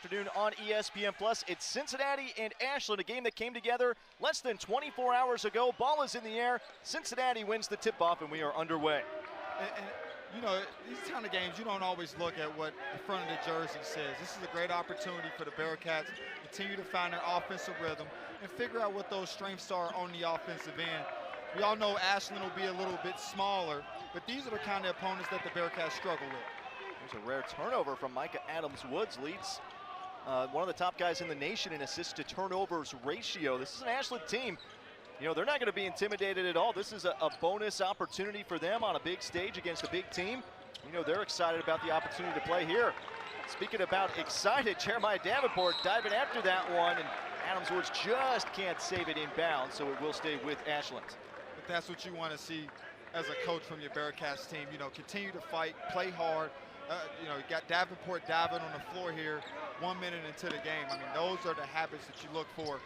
Afternoon on ESPN Plus. It's Cincinnati and Ashland, a game that came together less than 24 hours ago. Ball is in the air. Cincinnati wins the tip-off, and we are underway. And you know, these kind of games, you don't always look at what the front of the jersey says. This is a great opportunity for the Bearcats to continue to find their offensive rhythm and figure out what those strengths are on the offensive end. We all know Ashland will be a little bit smaller, but these are the kind of opponents that the Bearcats struggle with. There's a rare turnover from Micah Adams-Woods, leads one of the top guys in the nation in assists to turnovers ratio. This is an Ashland team. You know, they're not going to be intimidated at all. This is a bonus opportunity for them on a big stage against a big team. You know, they're excited about the opportunity to play here. Speaking about excited, Jeremiah Davenport diving after that one, and Adams-Woods just can't save it in bounds, so it will stay with Ashland. But that's what you want to see as a coach from your Bearcats team. You know, continue to fight, play hard. You know, you got Davenport diving on the floor here 1 minute into the game. I mean, those are the habits that you look for,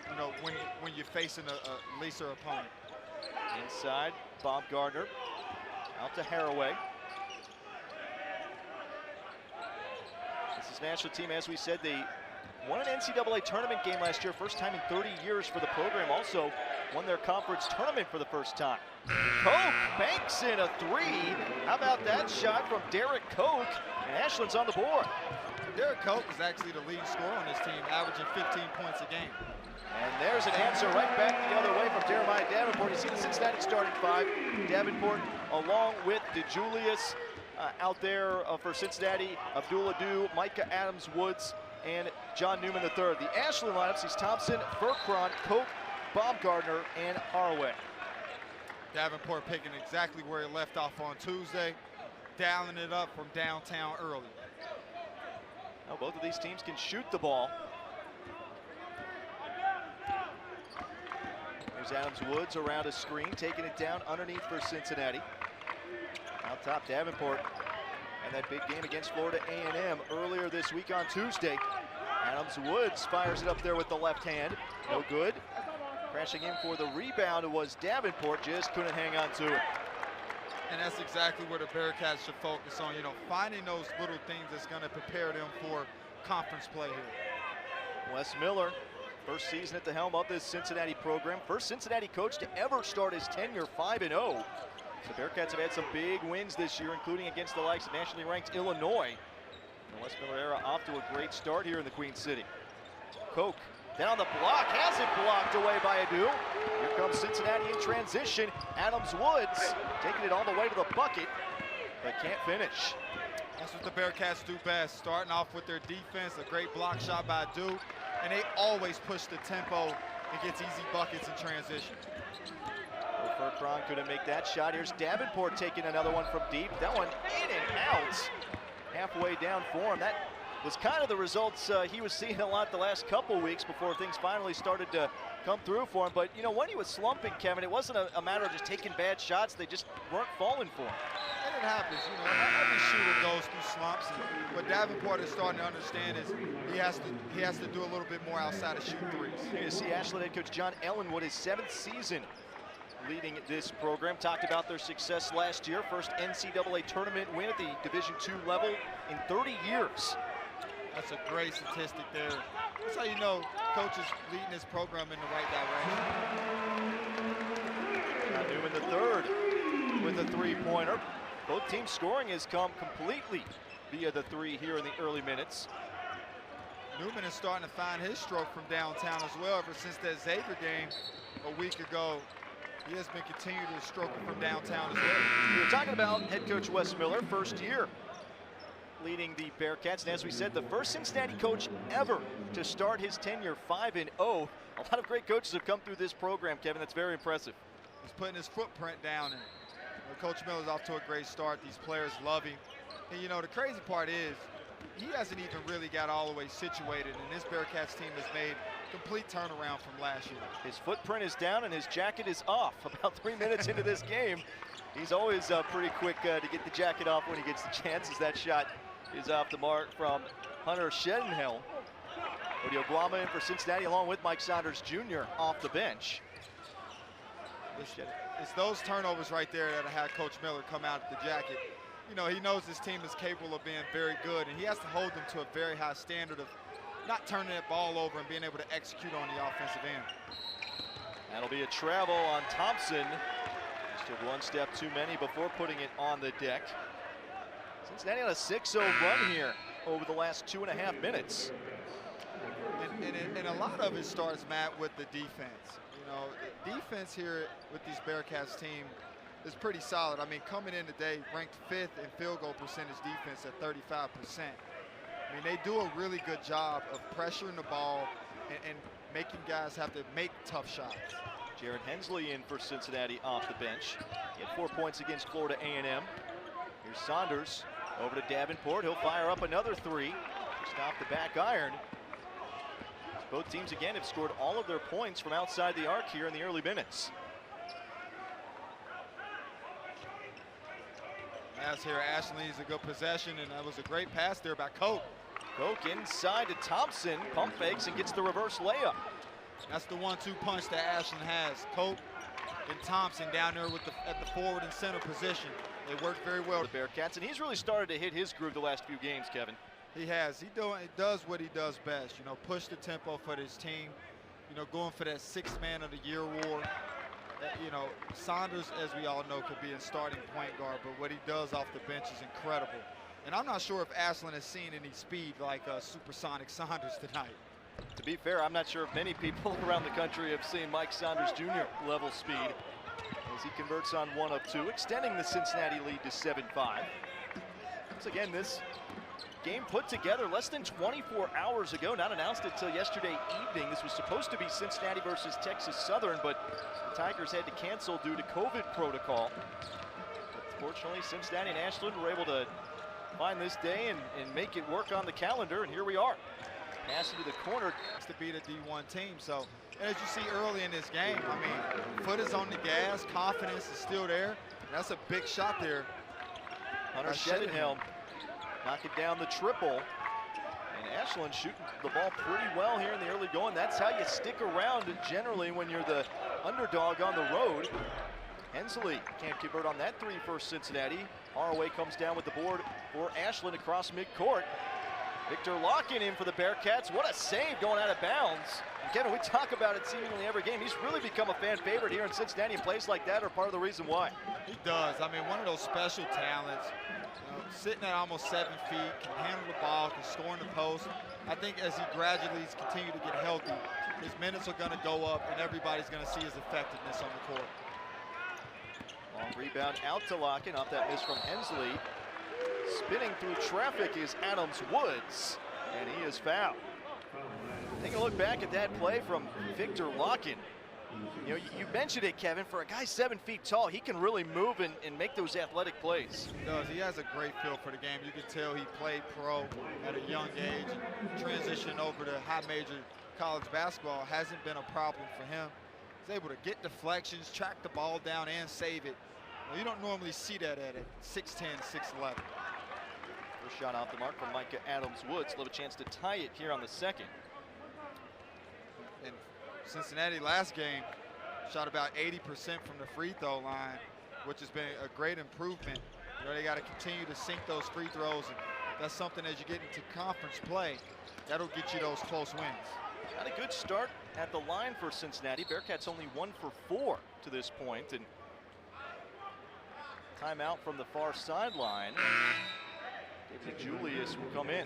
you know, when you're facing a lesser opponent. Inside, Bob Gardner out to Haraway. This is an Ashland team, as we said, they won an NCAA tournament game last year, first time in 30 years for the program. Also won their conference tournament for the first time. Koch banks in a three. How about that shot from Derek Koch? And Ashland's on the board. Derek Koch is actually the leading scorer on this team, averaging 15 points a game. And there's an answer right back the other way from Jeremiah Davenport. You see the Cincinnati starting five. Davenport along with DeJulius out there for Cincinnati. Abdullah Dew, Micah Adams-Woods, and John Newman III. The Ashland lineup sees Thompson, Furcron, Koch, Bob Gardner, and Haraway. Davenport picking exactly where he left off on Tuesday, dialing it up from downtown early. Now both of these teams can shoot the ball. There's Adams-Woods around a screen, taking it down underneath for Cincinnati. Out top, Davenport. And that big game against Florida A&M earlier this week on Tuesday. Adams-Woods fires it up there with the left hand. No good. Crashing in for the rebound was Davenport, just couldn't hang on to it. And that's exactly where the Bearcats should focus on, you know, finding those little things that's going to prepare them for conference play here. Wes Miller, first season at the helm of this Cincinnati program. First Cincinnati coach to ever start his tenure 5-0. The Bearcats have had some big wins this year, including against the likes of nationally ranked Illinois. The Wes Miller era off to a great start here in the Queen City. Koch down the block, has it blocked away by Adu. Here comes Cincinnati in transition. Adams-Woods taking it all the way to the bucket, but can't finish. That's what the Bearcats do best, starting off with their defense, a great block shot by Adu, and they always push the tempo and gets easy buckets in transition. Furcron couldn't make that shot. Here's Davenport taking another one from deep. That one in and out, halfway down for him. That was kind of the results he was seeing a lot the last couple weeks before things finally started to come through for him. But, you know, when he was slumping, Kevin, it wasn't a matter of just taking bad shots. They just weren't falling for him. And it happens, you know, every shooter goes through slumps. And what Davenport is starting to understand is he has to do a little bit more outside of shooting threes. You see Ashland head coach John Ellenwood, his 7th season leading this program. Talked about their success last year. First NCAA tournament win at the Division II level in 30 years. That's a great statistic there. That's how you know coach is leading this program in the right direction. Now Newman the third with a three-pointer. Both teams' scoring has come completely via the three here in the early minutes. Newman is starting to find his stroke from downtown as well. Ever since that Xavier game a week ago, he has been continuing to stroke it from downtown as well. We were talking about head coach Wes Miller, first year leading the Bearcats, and as we said, the first Cincinnati coach ever to start his tenure 5-0. A lot of great coaches have come through this program, Kevin. That's very impressive. He's putting his footprint down, and Coach Miller's off to a great start. These players love him. And you know, the crazy part is he hasn't even really got all the way situated, and this Bearcats team has made complete turnaround from last year. His footprint is down and his jacket is off. About 3 minutes into this game, he's always pretty quick to get the jacket off when he gets the chances. That shot is off the mark from Hunter Shedenhill. Odioguama in for Cincinnati along with Mike Saunders Jr. off the bench. It's those turnovers right there that had Coach Miller come out at the jacket. you know, he knows his team is capable of being very good, and he has to hold them to a very high standard of not turning that ball over and being able to execute on the offensive end. That'll be a travel on Thompson. Just took one step too many before putting it on the deck. Cincinnati on a 6-0 run here over the last 2.5 minutes. And a lot of it starts, Matt, with the defense. You know, the defense here with these Bearcats team is pretty solid. I mean, coming in today, ranked 5th in field goal percentage defense at 35%. I mean, they do a really good job of pressuring the ball and making guys have to make tough shots. Jared Hensley in for Cincinnati off the bench. He had 4 points against Florida A&M. Here's Saunders over to Davenport. He'll fire up another 3. Just off the back iron. Both teams again have scored all of their points from outside the arc here in the early minutes. Pass here, Ashland needs a good possession, and that was a great pass there by Koch. Koch inside to Thompson, pump fakes and gets the reverse layup. That's the 1-2 punch that Ashland has. Koch and Thompson down there with at the forward and center position. They work very well. The Bearcats, and he's really started to hit his groove the last few games, Kevin. He has. He does what he does best. You know, push the tempo for his team. You know, going for that 6th man of the year award. You know, Saunders, as we all know, could be a starting point guard, but what he does off the bench is incredible. And I'm not sure if Ashland has seen any speed like Supersonic Saunders tonight. To be fair, I'm not sure if many people around the country have seen Mike Saunders Jr. level speed as he converts on 1 of 2, extending the Cincinnati lead to 7-5. Once again, this game put together less than 24 hours ago, not announced until yesterday evening. This was supposed to be Cincinnati versus Texas Southern, but the Tigers had to cancel due to COVID protocol. But fortunately, Cincinnati and Ashland were able to find this day and make it work on the calendar, and here we are. Pass into the corner. To beat a D1 team. So, as you see early in this game, I mean, foot is on the gas, confidence is still there. That's a big shot there. Hunter Shedenhelm knocking down the triple. And Ashland shooting the ball pretty well here in the early going. That's how you stick around generally when you're the underdog on the road. Hensley can't convert on that 3 for Cincinnati. Haraway comes down with the board for Ashland across midcourt. Victor Locken in for the Bearcats. What a save going out of bounds. And Kevin, we talk about it seemingly every game. He's really become a fan favorite here in Cincinnati, and plays like that are part of the reason why. He does. I mean, one of those special talents. You know, sitting at almost 7 feet, can handle the ball, can score in the post. I think as he gradually continues to get healthy, his minutes are going to go up, and everybody's going to see his effectiveness on the court. Long rebound out to Locken off that miss from Hensley. Spinning through traffic is Adams Woods, and he is fouled. Take a look back at that play from Victor Locken. You know, you mentioned it, Kevin. For a guy 7 feet tall, he can really move and make those athletic plays. He does. He has a great feel for the game. You can tell he played pro at a young age, and transitioning over to high major college basketball hasn't been a problem for him. He's able to get deflections, track the ball down, and save it. Well, you don't normally see that at 6'10", 6'11". First shot off the mark from Micah Adams Woods. He'll have a chance to tie it here on the second. And Cincinnati last game shot about 80% from the free throw line, which has been a great improvement. You know, they got to continue to sink those free throws, and that's something as you get into conference play, that'll get you those close wins. Got a good start at the line for Cincinnati. Bearcats only 1 for 4 to this point, and timeout from the far sideline. David Julius will come in.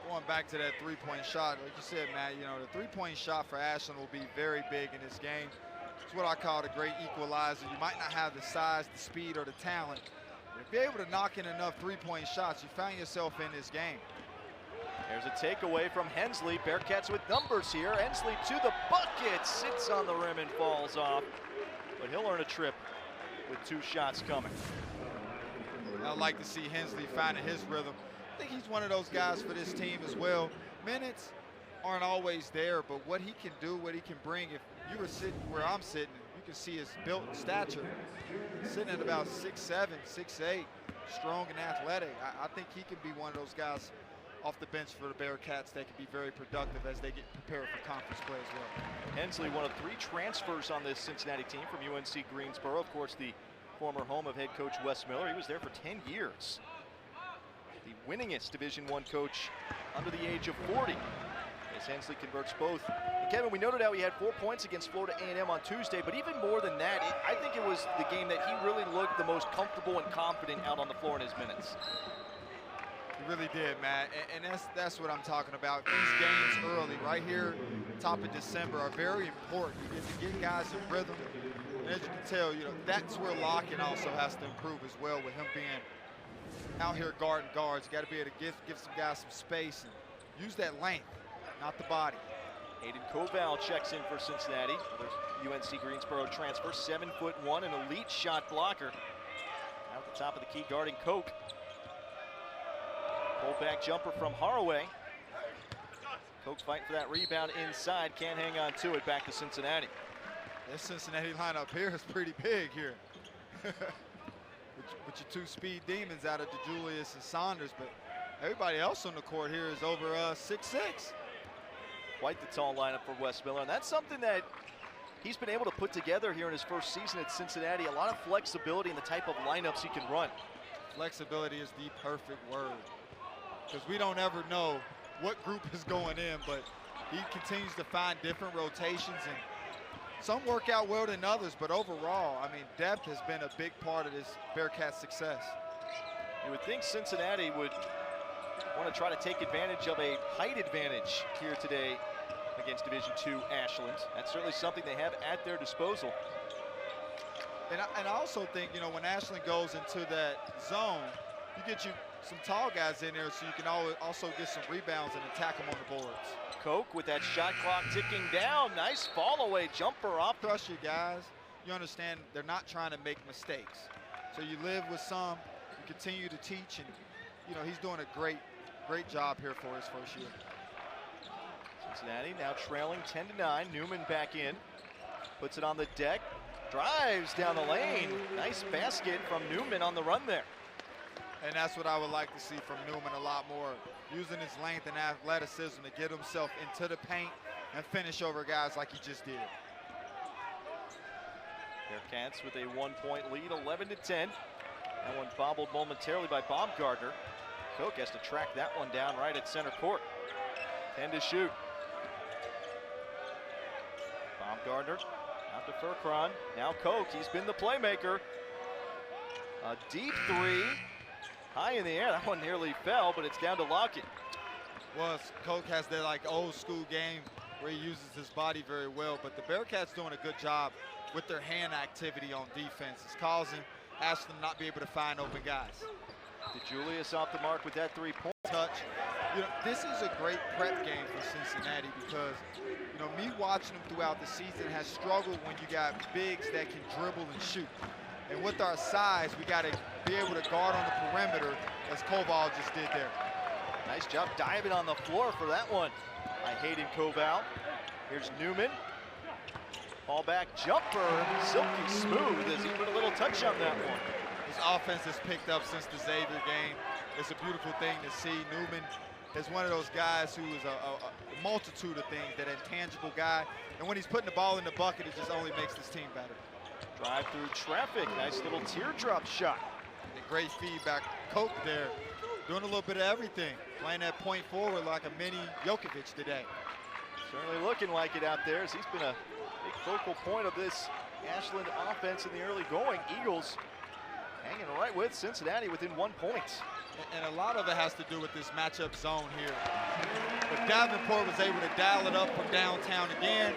Going back to that three-point shot, like you said, Matt, you know, the three-point shot for Ashland will be very big in this game. It's what I call the great equalizer. You might not have the size, the speed, or the talent, but if you're able to knock in enough three-point shots, you find yourself in this game. There's a takeaway from Hensley. Bearcats with numbers here. Hensley to the bucket, sits on the rim and falls off, but he'll earn a trip with 2 shots coming. I'd like to see Hensley finding his rhythm. I think he's one of those guys for this team as well. Minutes aren't always there, but what he can do, what he can bring, if you were sitting where I'm sitting, you can see his built stature. Sitting at about 6'7", 6'8", strong and athletic. I think he can be one of those guys off the bench for the Bearcats that can be very productive as they get prepared for conference play as well. Hensley, one of 3 transfers on this Cincinnati team from UNC Greensboro. Of course, the former home of head coach Wes Miller. He was there for 10 years. The winningest Division I coach under the age of 40. As Hensley converts both. And Kevin, we noted how he had 4 points against Florida A&M on Tuesday, but even more than that, I think it was the game that he really looked the most comfortable and confident out on the floor in his minutes. He really did, Matt, and that's what I'm talking about. These games early, right here, top of December, are very important. You get to get guys in rhythm. And as you can tell, that's where Lockett also has to improve as well, with him being out here guarding guards. You got to be able to give some guys some space and use that length, not the body. Hayden Koval checks in for Cincinnati. Another UNC Greensboro transfer, 7'1", an elite shot blocker. Out at the top of the key, guarding Koch. Pull-back jumper from Haraway. Koch fighting for that rebound inside, can't hang on to it. Back to Cincinnati. This Cincinnati lineup here is pretty big here. with your 2 speed demons out of DeJulius and Saunders, but everybody else on the court here is over 6'6". Quite the tall lineup for Wes Miller, and that's something that he's been able to put together here in his first season at Cincinnati. A lot of flexibility in the type of lineups he can run. Flexibility is the perfect word, because we don't ever know what group is going in, but he continues to find different rotations, and some work out well than others, but overall, I mean, depth has been a big part of this Bearcats' success. You would think Cincinnati would want to try to take advantage of a height advantage here today against Division II Ashland. That's certainly something they have at their disposal. And I also think, when Ashland goes into that zone, you get some tall guys in there so you can also get some rebounds and attack them on the boards. Koch with that shot clock ticking down. Nice fall away jumper off. Trust your guys. You understand they're not trying to make mistakes. So you live with some, you continue to teach, and he's doing a great job here for his first year. Cincinnati now trailing 10-9. Newman back in, puts it on the deck, drives down the lane. Nice basket from Newman on the run there. And that's what I would like to see from Newman a lot more, using his length and athleticism to get himself into the paint and finish over guys like he just did. Bearcats with a 1-point lead, 11-10. That one bobbled momentarily by Baumgartner. Koch has to track that one down right at center court. 10 to shoot. Baumgartner out to Furcron. Now Koch, he's been the playmaker. A deep 3. High in the air, that one nearly fell, but it's down to Lockett. Well, Koch has that old school game where he uses his body very well, but the Bearcats doing a good job with their hand activity on defense. It's causing Ashland not be able to find open guys. DeJulius off the mark with that 3-point touch. This is a great prep game for Cincinnati because, me watching them throughout the season has struggled when you got bigs that can dribble and shoot. And with our size, we got to be able to guard on the perimeter, as Koval just did there. Nice job diving on the floor for that one by Hayden Koval. Here's Newman. Ball back jumper, silky smooth as he put a little touch on that one. His offense has picked up since the Xavier game. It's a beautiful thing to see. Newman is one of those guys who is a multitude of things, that intangible guy. And when he's putting the ball in the bucket, it just only makes this team better. Drive through traffic, nice little teardrop shot. And great feedback. Koch there, doing a little bit of everything. Playing that point forward like a mini Jokovic today. Certainly looking like it out there, as he's been a big focal point of this Ashland offense in the early going. Eagles hanging right with Cincinnati within 1 point. And a lot of it has to do with this matchup zone here. But Davenport was able to dial it up from downtown again.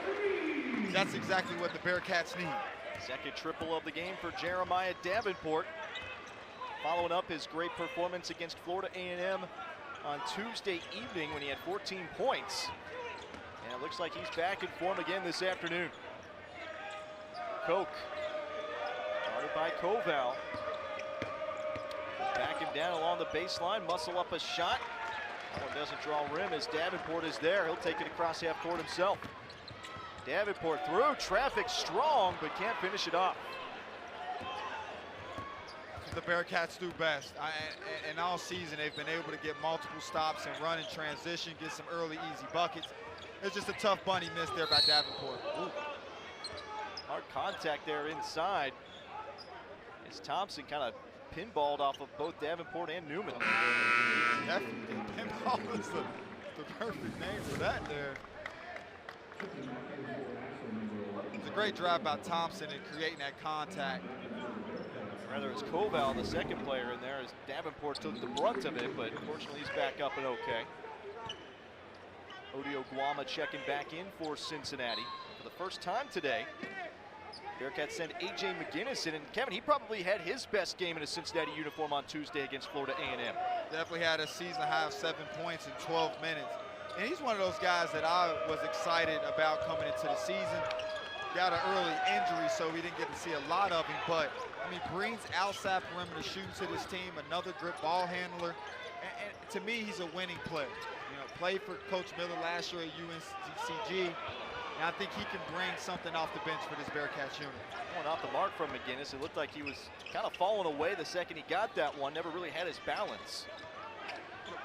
That's exactly what the Bearcats need. Second triple of the game for Jeremiah Davenport. Following up his great performance against Florida A&M on Tuesday evening when he had 14 points. And it looks like he's back in form again this afternoon. Koch, guarded by Koval. Back him down along the baseline, muscle up a shot. That one doesn't draw rim as Davenport is there. He'll take it across half court himself. Davenport through traffic strong, but can't finish it off. the Bearcats do best. And all season, they've been able to get multiple stops and run in transition, get some early, easy buckets. It's just a tough bunny miss there by Davenport. Ooh. Hard contact there inside as Thompson kind of pinballed off of both Davenport and Newman. Definitely. Pinball is the perfect name for that there. It's a great drive by Thompson in creating that contact. Rather, it's Koval, the second player in there, as Davenport took the brunt of it, but fortunately he's back up and okay. Odio Guama checking back in for Cincinnati for the first time today. Bearcats send A.J. McGinnis in, and Kevin, he probably had his best game in a Cincinnati uniform on Tuesday against Florida A&M. Definitely had a season high of 7 points in 12 minutes. And he's one of those guys that I was excited about coming into the season. Got an early injury, so we didn't get to see a lot of him, but I mean, brings outside perimeter shooting to this team, another grip ball handler, and to me, he's a winning player. You know, played for Coach Miller last year at UNCG, and I think he can bring something off the bench for this Bearcats unit. Going off the mark from McGinnis, it looked like he was kind of falling away the second he got that one, never really had his balance.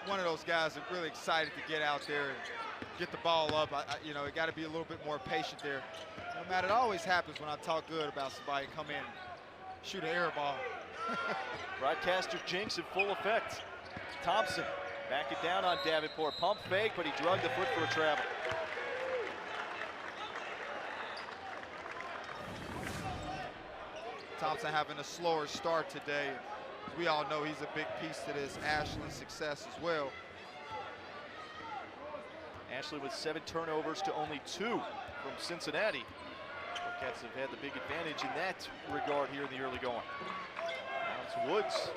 One of those guys that really excited to get out there and get the ball up. You know, you got to be a little bit more patient there. No matter, it always happens when I talk good about somebody, come in, shoot an air ball. Broadcaster jinx in full effect. Thompson back it down on Davenport. Pump fake, but he drugged the foot for a travel. Thompson having a slower start today. We all know he's a big piece to this Ashland success as well. Ashland with 7 turnovers to only 2 from Cincinnati. Bearcats have had the big advantage in that regard here in the early going. Now it's Woods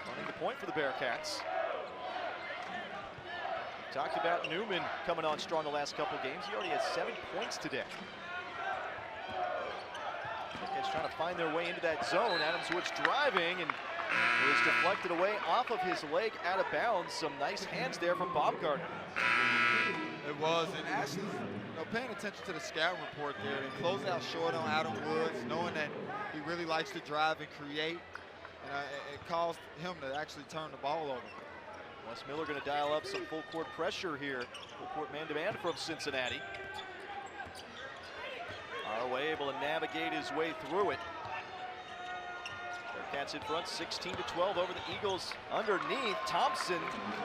running the point for the Bearcats. We talked about Newman coming on strong the last couple games. He already has 7 points today. Bearcats trying to find their way into that zone. Adams Woods driving and was deflected away off of his leg out of bounds. Some nice hands there from Bob Gardner. It was, and Ashland's paying attention to the scout report there. They closed out short on Adam Woods, knowing that he really likes to drive and create. And it caused him to actually turn the ball over. Wes Miller going to dial up some full court pressure here. Full court man-to-man from Cincinnati. Arway able to navigate his way through it. Bearcats in front, 16-12 over the Eagles. Underneath, Thompson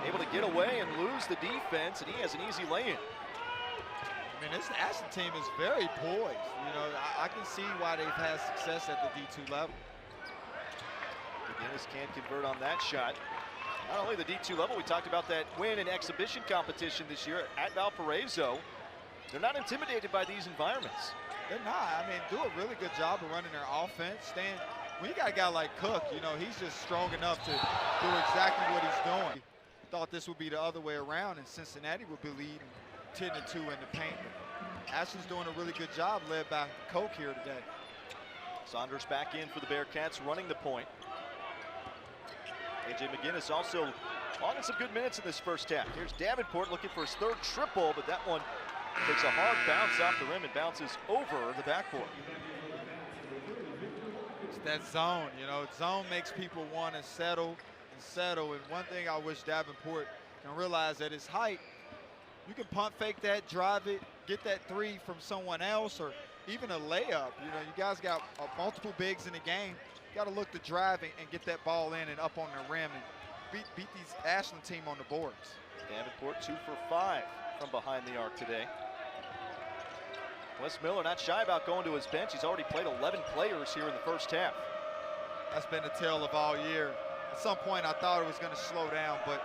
able to get away and lose the defense, and he has an easy lay-in. I mean, this Ashland team is very poised. You know, I can see why they've had success at the D2 level. McGinnis can't convert on that shot. Not only the D2 level, we talked about that win in exhibition competition this year at Valparaiso. They're not intimidated by these environments. They're not. I mean, do a really good job of running their offense. When you got a guy like Cook, you know, he's just strong enough to do exactly what he's doing. Thought this would be the other way around, and Cincinnati would be leading 10-2 in the paint. Ashland's doing a really good job, led by Coke here today. Saunders back in for the Bearcats, running the point. A.J. McGinnis also logging some good minutes in this first half. Here's Davenport looking for his 3rd triple, but that one takes a hard bounce off the rim and bounces over the backboard. It's that zone, you know. Zone makes people want to settle and settle. And one thing I wish Davenport can realize at his height, you can pump fake that, drive it, get that 3 from someone else, or even a layup. You know, you guys got multiple bigs in the game. You got to look to drive and get that ball in and up on the rim and beat these Ashland team on the boards. Davenport 2 for 5 from behind the arc today. Wes Miller not shy about going to his bench. He's already played 11 players here in the first half. That's been the tale of all year. At some point, I thought it was going to slow down, but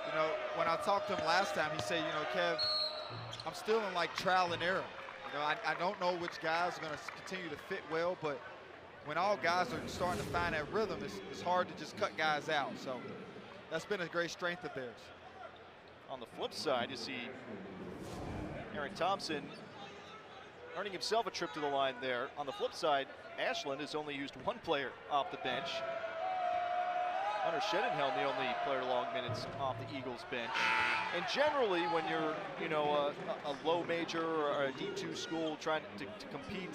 you know, when I talked to him last time, he said, you know, Kev, I'm still in like trial and error. You know, I don't know which guys are going to continue to fit well, but when all guys are starting to find that rhythm, it's hard to just cut guys out. So that's been a great strength of theirs. On the flip side, you see Aaron Thompson earning himself a trip to the line there. On the flip side, Ashland has only used 1 player off the bench. Hunter Shedenhelm, the only player long minutes minutes off the Eagles bench. And generally, when you're, a low major or a D2 school trying to compete,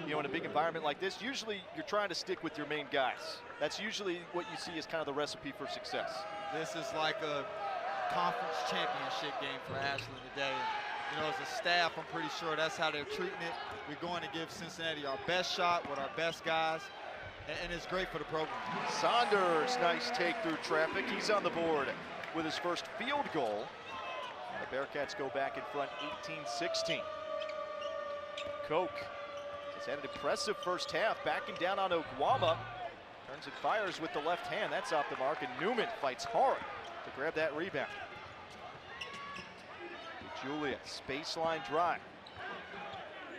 in a big environment like this, usually you're trying to stick with your main guys. That's usually what you see as kind of the recipe for success. This is like a conference championship game for Ashland today. As a staff, I'm pretty sure that's how they're treating it. We're going to give Cincinnati our best shot with our best guys, and it's great for the program. Saunders, nice take through traffic. He's on the board with his first field goal. The Bearcats go back in front 18-16. Koch has had an impressive first half, backing down on Oguama. Turns and fires with the left hand. That's off the mark, and Newman fights hard to grab that rebound. Julius, baseline drive.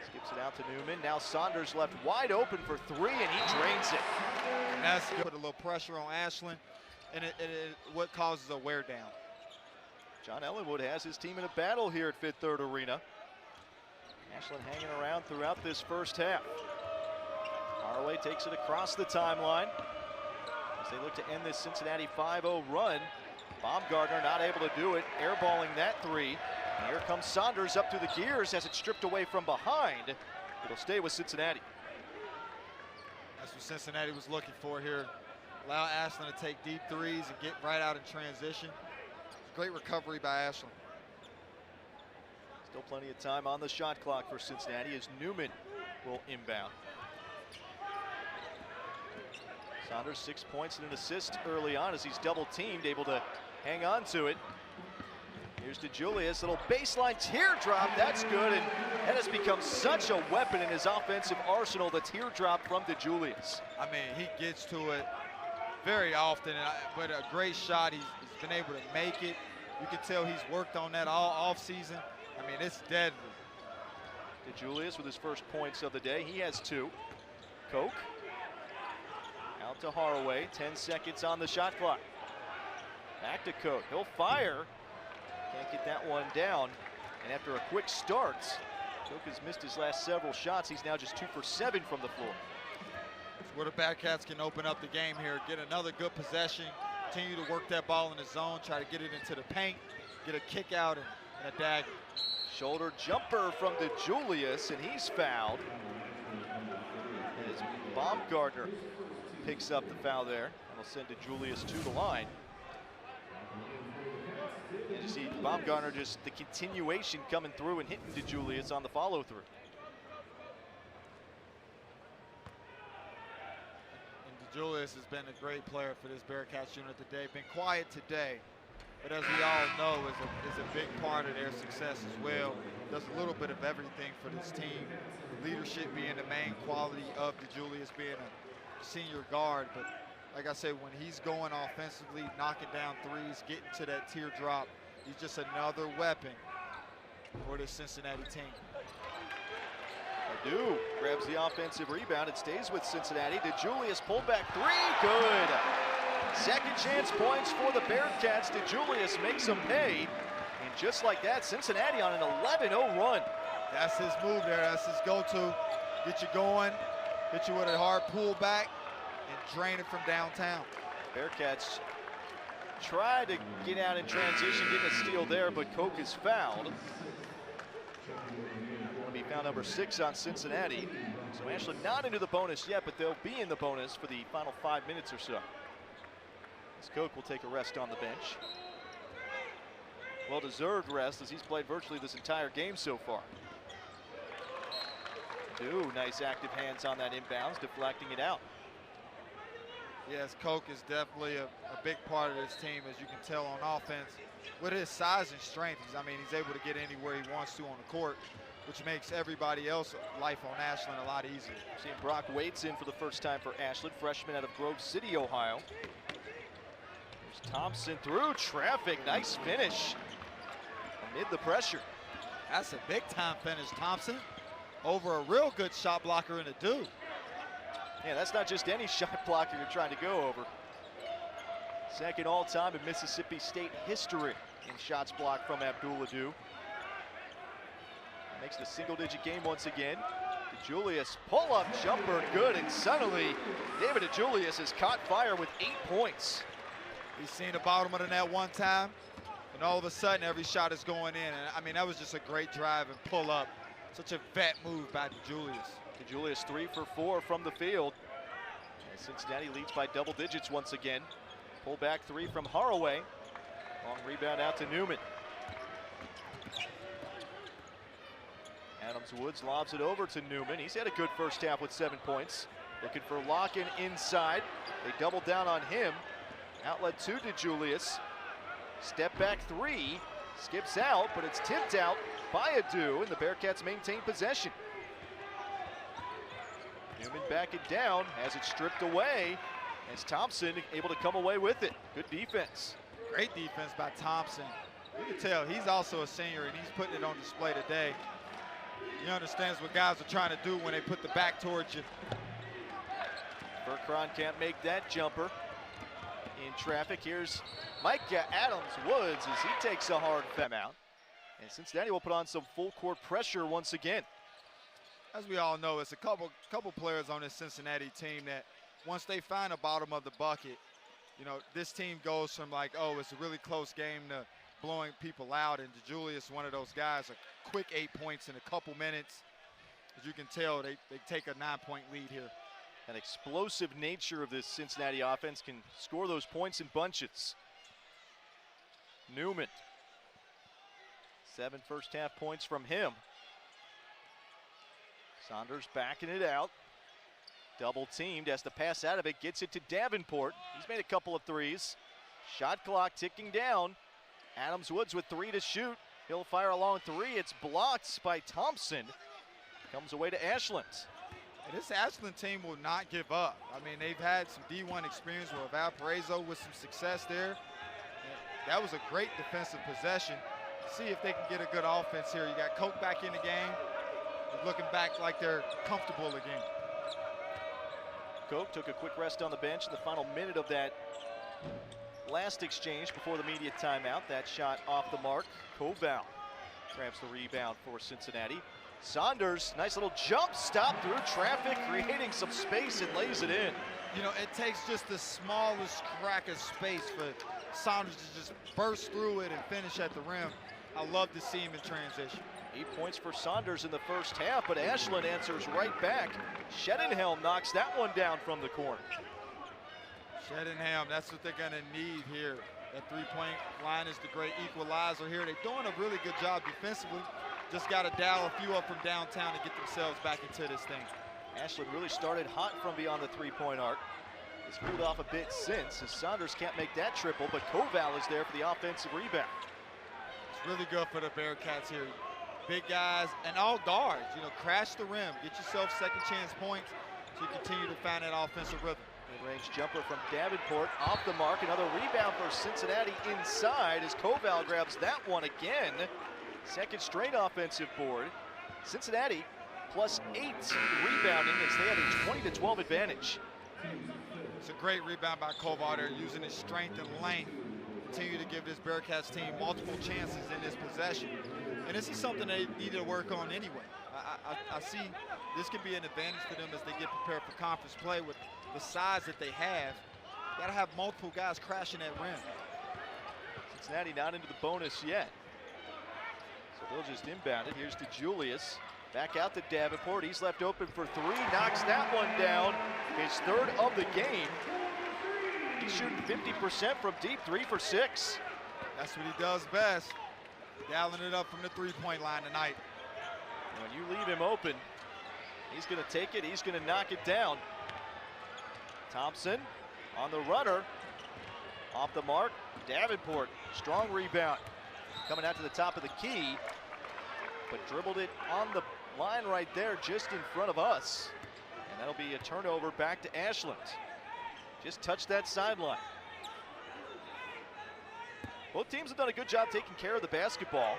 Skips it out to Newman. Now Saunders left wide open for three, and he drains it. And that's put a little pressure on Ashland, and it what causes a wear down. John Ellenwood has his team in a battle here at Fifth Third Arena. Ashland hanging around throughout this first half. Haraway takes it across the timeline as they look to end this Cincinnati 5-0 run. Baumgartner not able to do it, airballing that three. And here comes Saunders up through the gears, has it stripped away from behind. It'll stay with Cincinnati. That's what Cincinnati was looking for here. Allow Ashland to take deep threes and get right out in transition. Great recovery by Ashland. Still plenty of time on the shot clock for Cincinnati as Newman will inbound. Saunders 6 points and an assist early on as he's double teamed, able to hang on to it. Here's to Julius, little baseline teardrop, that's good, and that has become such a weapon in his offensive arsenal, the teardrop from DeJulius. I mean, he gets to it very often, but a great shot. He's been able to make it. You can tell he's worked on that all off season. I mean, it's deadly. DeJulius with his first points of the day. He has two. Koch out to Haraway, 10 seconds on the shot clock. Back to Koch, he'll fire. Can't get that one down. And after a quick start, Koch has missed his last several shots. He's now just 2 for 7 from the floor. It's where the Bearcats can open up the game here, get another good possession, continue to work that ball in the zone, try to get it into the paint, get a kick out and a dagger. Shoulder jumper from DeJulius, and he's fouled. As Baumgartner picks up the foul there, and will send DeJulius to the line. And you see Baumgartner just the continuation coming through and hitting DeJulius on the follow through. And DeJulius has been a great player for this Bearcats unit today. Been quiet today, but as we all know, is a big part of their success as well. Does a little bit of everything for this team. Leadership being the main quality of DeJulius, being a senior guard, but like I said, when he's going offensively, knocking down threes, getting to that teardrop, he's just another weapon for this Cincinnati team. Purdue grabs the offensive rebound. It stays with Cincinnati. DeJulius pulled back three, good. Second chance points for the Bearcats. DeJulius makes them pay. And just like that, Cincinnati on an 11-0 run. That's his move there, that's his go-to. Get you going, hit you with a hard pullback, and drain it from downtown. Bearcats try to get out in transition, getting a steal there, but Koch is fouled. Going to be foul number 6 on Cincinnati. So Ashland not into the bonus yet, but they'll be in the bonus for the final 5 minutes or so. As Koch will take a rest on the bench. Well-deserved rest as he's played virtually this entire game so far. Ooh, nice active hands on that inbounds, deflecting it out. Yes, Koch is definitely a big part of this team, as you can tell on offense. With his size and strength, he's able to get anywhere he wants to on the court, which makes everybody else life on Ashland a lot easier. Seeing Brock Waits in for the first time for Ashland, freshman out of Grove City, Ohio. There's Thompson through traffic, nice finish amid the pressure. That's a big-time finish, Thompson, over a real good shot blocker in a dude. Yeah, that's not just any shot blocker you're trying to go over. Second all-time in Mississippi State history in shots blocked from Abdul Adu. Makes it a single-digit game once again. DeJulius pull-up jumper, good, and suddenly David DeJulius has caught fire with 8 points. He's seen the bottom of the net one time, and all of a sudden every shot is going in. And I mean, that was just a great drive and pull up. Such a vet move by DeJulius. DeJulius 3 for 4 from the field. And Cincinnati leads by double digits once again. Pull back 3 from Haraway. Long rebound out to Newman. Adams Woods lobs it over to Newman. He's had a good first half with 7 points. Looking for Locken inside. They double down on him. Outlet to DeJulius. Step back 3. Skips out, but it's tipped out by Adu, and the Bearcats maintain possession. Newman backing down, has it stripped away, as Thompson able to come away with it. Good defense. Great defense by Thompson. You can tell he's also a senior, and he's putting it on display today. He understands what guys are trying to do when they put the back towards you. Berkron can't make that jumper. In traffic, here's Micah Adams Woods as he takes a hard foul out. And Cincinnati will put on some full court pressure once again. As we all know, it's a couple players on this Cincinnati team that once they find the bottom of the bucket, you know, this team goes from like, oh, it's a really close game to blowing people out. And DeJulius, one of those guys, a quick 8 points in a couple minutes. As you can tell, they take a 9-point lead here. An explosive nature of this Cincinnati offense can score those points in bunches. Newman. 7 first half points from him. Saunders backing it out. Double teamed, has to pass out of it, gets it to Davenport. He's made a couple of threes. Shot clock ticking down. Adams Woods with 3 to shoot. He'll fire a long 3. It's blocked by Thompson. Comes away to Ashland. And this Ashland team will not give up. I mean, they've had some D1 experience with Valparaiso with some success there. And that was a great defensive possession. See if they can get a good offense here. You got Coke back in the game. They're looking back like they're comfortable again. Coke took a quick rest on the bench in the final minute of that last exchange before the media timeout. That shot off the mark. Koval grabs the rebound for Cincinnati. Saunders, nice little jump stop through traffic, creating some space and lays it in. You know, it takes just the smallest crack of space for Saunders to just burst through it and finish at the rim. I love to see him in transition. 8 points for Saunders in the first half, but Ashland answers right back. Shedenhelm knocks that one down from the corner. Shedenhelm, that's what they're gonna need here. That three-point line is the great equalizer here. They're doing a really good job defensively. Just got to dial a few up from downtown to get themselves back into this thing. Ashland really started hot from beyond the three-point arc. It's cooled off a bit since, as Saunders can't make that triple, but Koval is there for the offensive rebound. It's really good for the Bearcats here. Big guys and all guards, you know, crash the rim. Get yourself second chance points so you continue to find that offensive rhythm. Mid-range jumper from Davenport off the mark. Another rebound for Cincinnati inside as Koval grabs that one again. Second straight offensive board. Cincinnati +8 rebounding as they have a 20-12 advantage. It's a great rebound by Koval there, using his strength and length. Continue to give this Bearcats team multiple chances in this possession. And this is something they need to work on anyway. I see this could be an advantage for them as they get prepared for conference play with the size that they have. Got to have multiple guys crashing that rim. Cincinnati not into the bonus yet. So they'll just inbound it. Here's DeJulius. Back out to Davenport. He's left open for 3. Knocks that one down. His 3rd of the game. He's shooting 50% from deep. 3 for 6. That's what he does best. Dialing it up from the three-point line tonight. When you leave him open, he's going to take it. He's going to knock it down. Thompson on the runner. Off the mark. Davenport. Strong rebound. Coming out to the top of the key. But dribbled it on the line right there just in front of us. And that'll be a turnover back to Ashland. Just touched that sideline. Both teams have done a good job taking care of the basketball.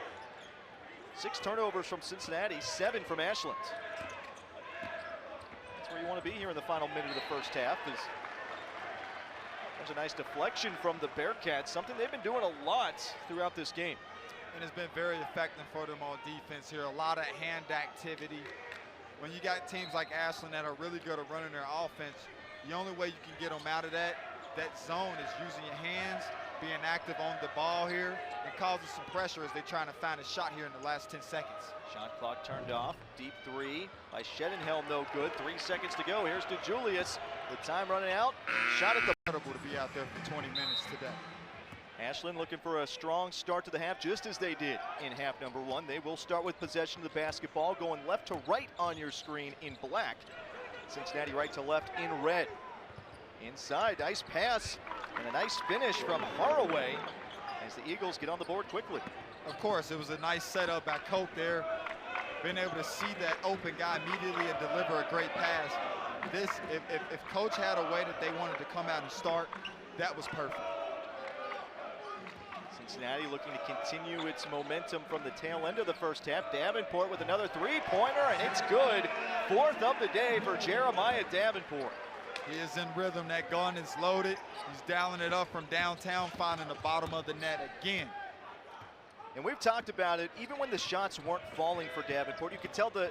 6 turnovers from Cincinnati, 7 from Ashland. That's where you want to be here in the final minute of the first half. There's a nice deflection from the Bearcats, something they've been doing a lot throughout this game. And it's been very effective for them on defense here. A lot of hand activity. When you got teams like Ashland that are really good at running their offense, the only way you can get them out of that that zone is using your hands, being active on the ball here, and causes some pressure as they're trying to find a shot here in the last 10 seconds. Shot clock turned off. Deep three by Shedenhelm, no good. 3 seconds to go. Here's DeJulius. The time running out. Shot at the. Incredible to be out there for 20 minutes today. Ashland looking for a strong start to the half, just as they did in half number 1. They will start with possession of the basketball, going left to right on your screen in black. Cincinnati right to left in red. Inside, nice pass and a nice finish from Haraway as the Eagles get on the board quickly. Of course, it was a nice setup by Koch there. Being able to see that open guy immediately and deliver a great pass. This, if Coach had a way that they wanted to come out and start, that was perfect. Cincinnati looking to continue its momentum from the tail end of the first half. Davenport with another three-pointer, and it's good. 4th of the day for Jeremiah Davenport. He is in rhythm. That gun is loaded. He's dialing it up from downtown, finding the bottom of the net again. And we've talked about it, even when the shots weren't falling for Davenport, you could tell the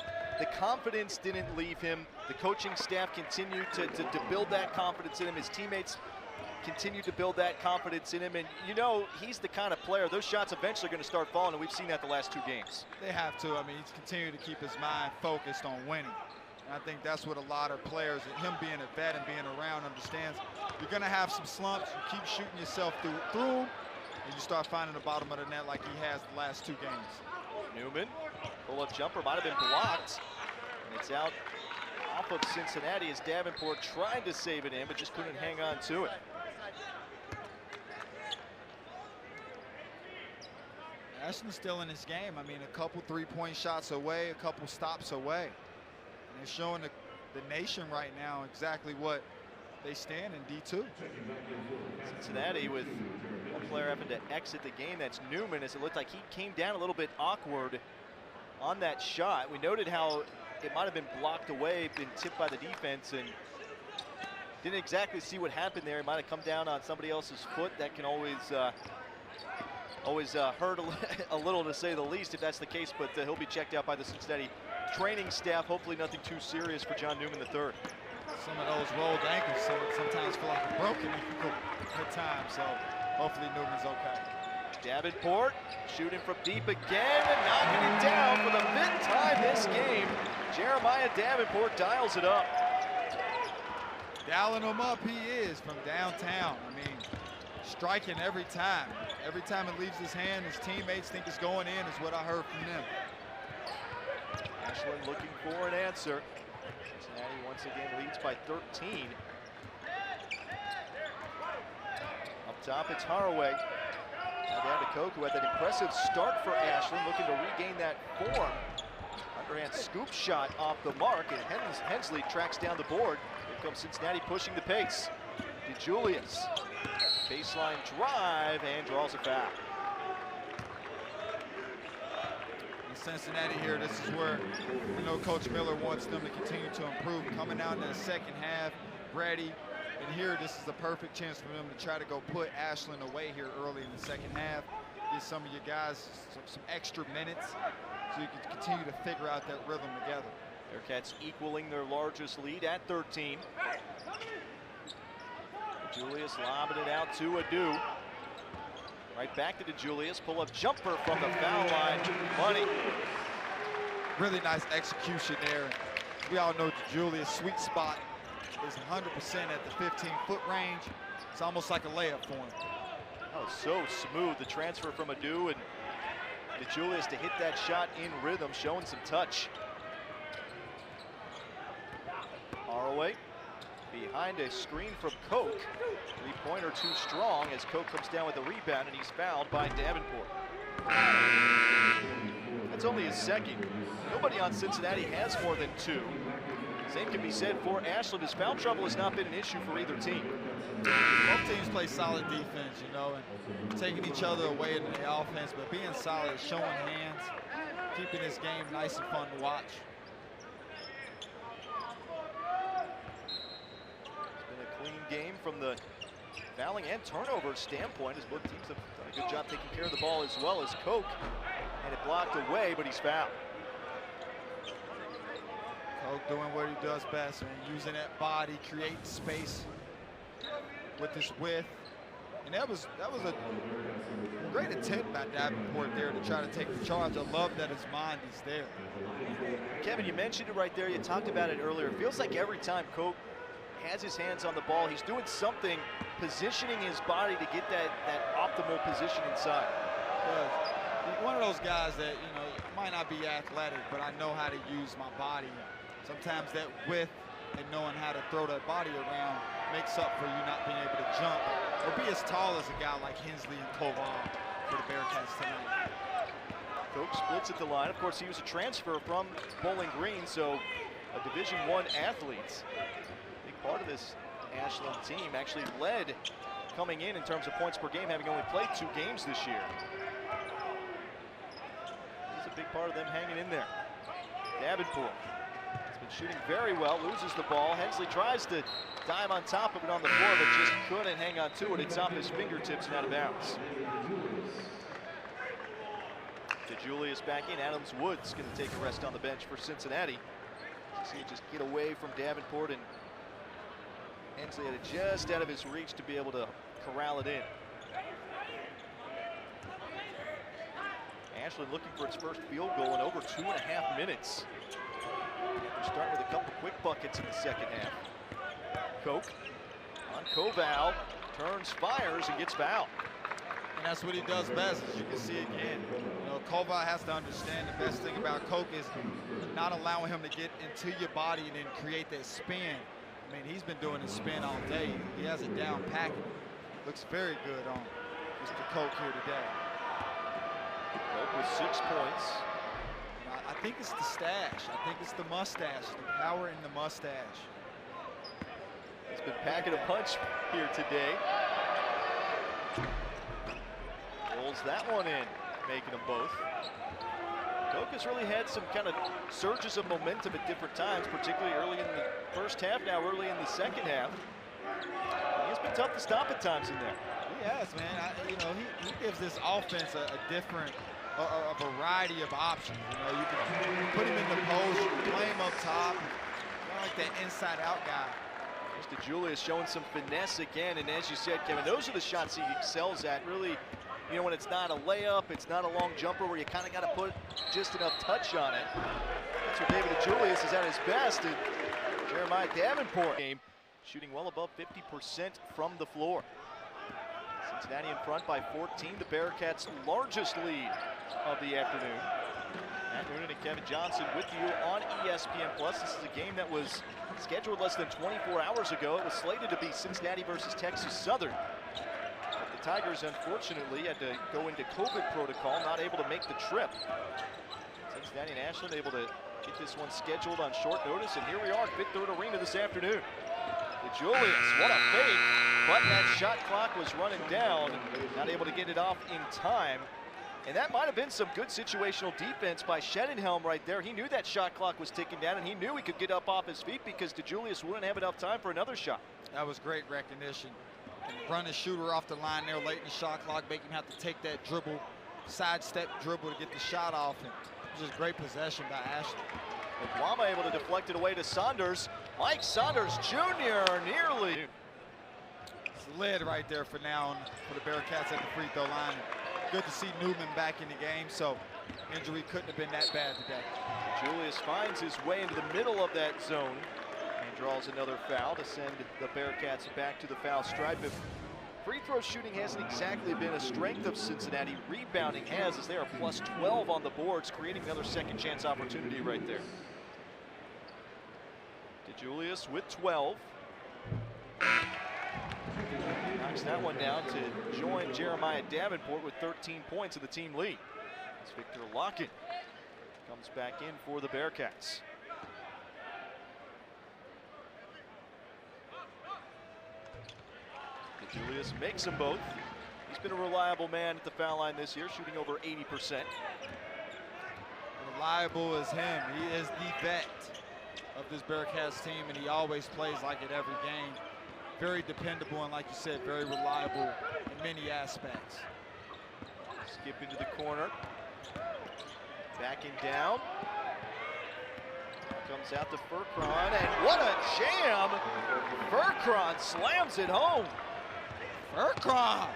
confidence didn't leave him. The coaching staff continued to build that confidence in him. His teammates continued to build that confidence in him. And you know, he's the kind of player, those shots eventually are going to start falling, and we've seen that the last 2 games. They have to. I mean, he's continued to keep his mind focused on winning. And I think that's what a lot of players, and him being a vet and being around, understands. You're going to have some slumps. You keep shooting yourself through, and you start finding the bottom of the net like he has the last 2 games. Newman, pull-up jumper might have been blocked. And it's out off of Cincinnati as Davenport tried to save it in, but just couldn't hang on to it. Ashland's still in this game. I mean, a couple 3-point shots away, a couple stops away. And they're showing the nation right now exactly what they stand in D2. Cincinnati with one player having to exit the game. That's Newman, as it looked like he came down a little bit awkward on that shot. We noted how it might have been blocked away, been tipped by the defense, and didn't exactly see what happened there. It might have come down on somebody else's foot. That can always hurt a little, to say the least, if that's the case, but he'll be checked out by the Cincinnati training staff. Hopefully nothing too serious for John Newman III. Some of those rolled ankles sometimes feel like a broken ankle at times, so hopefully Newman's okay. Davenport shooting from deep again and knocking it down for the 5th time this game. Jeremiah Davenport dials it up. Dialing him up, he is, from downtown. I mean, striking every time. Every time it leaves his hand, his teammates think it's going in, is what I heard from them. Ashland looking for an answer. Cincinnati once again leads by 13. Up top, it's Haraway. Now down to Koch, who had that impressive start for Ashland, looking to regain that form. Underhand scoop shot off the mark, and Hensley tracks down the board. Here comes Cincinnati pushing the pace. DeJulius, baseline drive, and draws a foul. In Cincinnati here, this is where, you know, Coach Miller wants them to continue to improve. Coming out in the second half, ready. And here, this is the perfect chance for them to try to go put Ashland away here early in the second half. Get some of your guys some extra minutes so you can continue to figure out that rhythm together. Bearcats equaling their largest lead at 13. Julius lobbing it out to Adu. Right back to DeJulius. Pull-up jumper from the foul line. Money. Really nice execution there. We all know DeJulius' sweet spot is 100% at the 15-foot range. It's almost like a layup for him. Oh, so smooth. The transfer from Adu and DeJulius to hit that shot in rhythm, showing some touch. Haraway behind a screen from Koch. 3-pointer too strong as Koch comes down with a rebound, and he's fouled by Davenport. That's only his 2nd. Nobody on Cincinnati has more than 2. Same can be said for Ashland, as foul trouble has not been an issue for either team. Both teams play solid defense, you know, and taking each other away in the offense, but being solid, showing hands, keeping this game nice and fun to watch. It's been a clean game from the fouling and turnover standpoint, as both teams have done a good job taking care of the ball, as well as Koch. And it blocked away, but he's fouled. Koch doing what he does best, man, using that body, creating space. with his width. And that was a great attempt by Davenport there to try to take the charge. I love that his mind is there. Kevin, you mentioned it right there. You talked about it earlier. It feels like every time Coke has his hands on the ball, he's doing something, positioning his body to get that optimal position inside. He's one of those guys that, you know, might not be athletic, but I know how to use my body. Sometimes that width and knowing how to throw that body around makes up for you not being able to jump or be as tall as a guy like Hensley and Koval for the Bearcats tonight. Coke splits at the line. Of course, he was a transfer from Bowling Green, so a Division I athlete. Big part of this Ashland team, actually led coming in terms of points per game, having only played 2 games this year. He's a big part of them hanging in there. Davenport has been shooting very well, loses the ball. Hensley tries to dive on top of it on the floor, but just couldn't hang on to it. It's off his fingertips and out of bounds. DeJulius back in. Adams Woods going to take a rest on the bench for Cincinnati. See it just get away from Davenport, and Hensley had it just out of his reach to be able to corral it in. Ashland looking for its first field goal in over 2.5 minutes. We're starting with a couple quick buckets in the second half. Coke on Koval, turns, fires, and gets fouled. And that's what he does best, as you can see again. You know, Koval has to understand the best thing about Coke is not allowing him to get into your body and then create that spin. I mean, he's been doing his spin all day. He has it down packed. Looks very good on Mr. Coke here today. Coke with 6 points. I think it's the stash. I think it's the mustache, the power in the mustache. He's been packing a punch here today. Rolls that one in, making them both. Coke has really had some kind of surges of momentum at different times, particularly early in the first half, now early in the second half. It's been tough to stop at times in there. He has, man. You know, he gives this offense a different, a variety of options. You know, you can put him in the post, you can play him up top, kind of like that inside-out guy. Mr. Julius showing some finesse again, and as you said, Kevin, those are the shots he excels at. Really, you know, when it's not a layup, it's not a long jumper where you kind of got to put just enough touch on it. That's where David Julius is at his best. And Jeremiah Davenport game shooting well above 50% from the floor. Cincinnati in front by 14, the Bearcats' largest lead of the afternoon. Matt Noonan and Kevin Johnson with you on ESPN+. This is a game that was scheduled less than 24 hours ago. It was slated to be Cincinnati versus Texas Southern. But the Tigers, unfortunately, had to go into COVID protocol, not able to make the trip. Cincinnati and Ashland able to get this one scheduled on short notice, and here we are, Fifth Third Arena this afternoon. Julius, what a fake, but that shot clock was running down, not able to get it off in time. And that might have been some good situational defense by Shedenhelm right there. He knew that shot clock was ticking down, and he knew he could get up off his feet because DeJulius wouldn't have enough time for another shot. That was great recognition. And run his shooter off the line there late in the shot clock, make him have to take that dribble, sidestep dribble to get the shot off. And it was just great possession by Ashland. Oklahoma able to deflect it away to Saunders. Mike Saunders Jr. nearly. It's the lid right there for now for the Bearcats at the free throw line. Good to see Newman back in the game, so injury couldn't have been that bad today. Julius finds his way into the middle of that zone and draws another foul to send the Bearcats back to the foul stripe. If free throw shooting hasn't exactly been a strength of Cincinnati, rebounding has, as they are plus 12 on the boards, creating another second chance opportunity right there. DeJulius with 12. Knocks that one down to join Jeremiah Davenport with 13 points of the team lead. As Victor Lockett comes back in for the Bearcats. DeJulius makes them both. He's been a reliable man at the foul line this year, shooting over 80%. Reliable as him. He is the vet of this Bearcats team, and he always plays like it every game. Very dependable and, like you said, very reliable in many aspects. Skip into the corner. Backing down. Comes out to Furcron, and what a jam! Furcron slams it home. Furcron.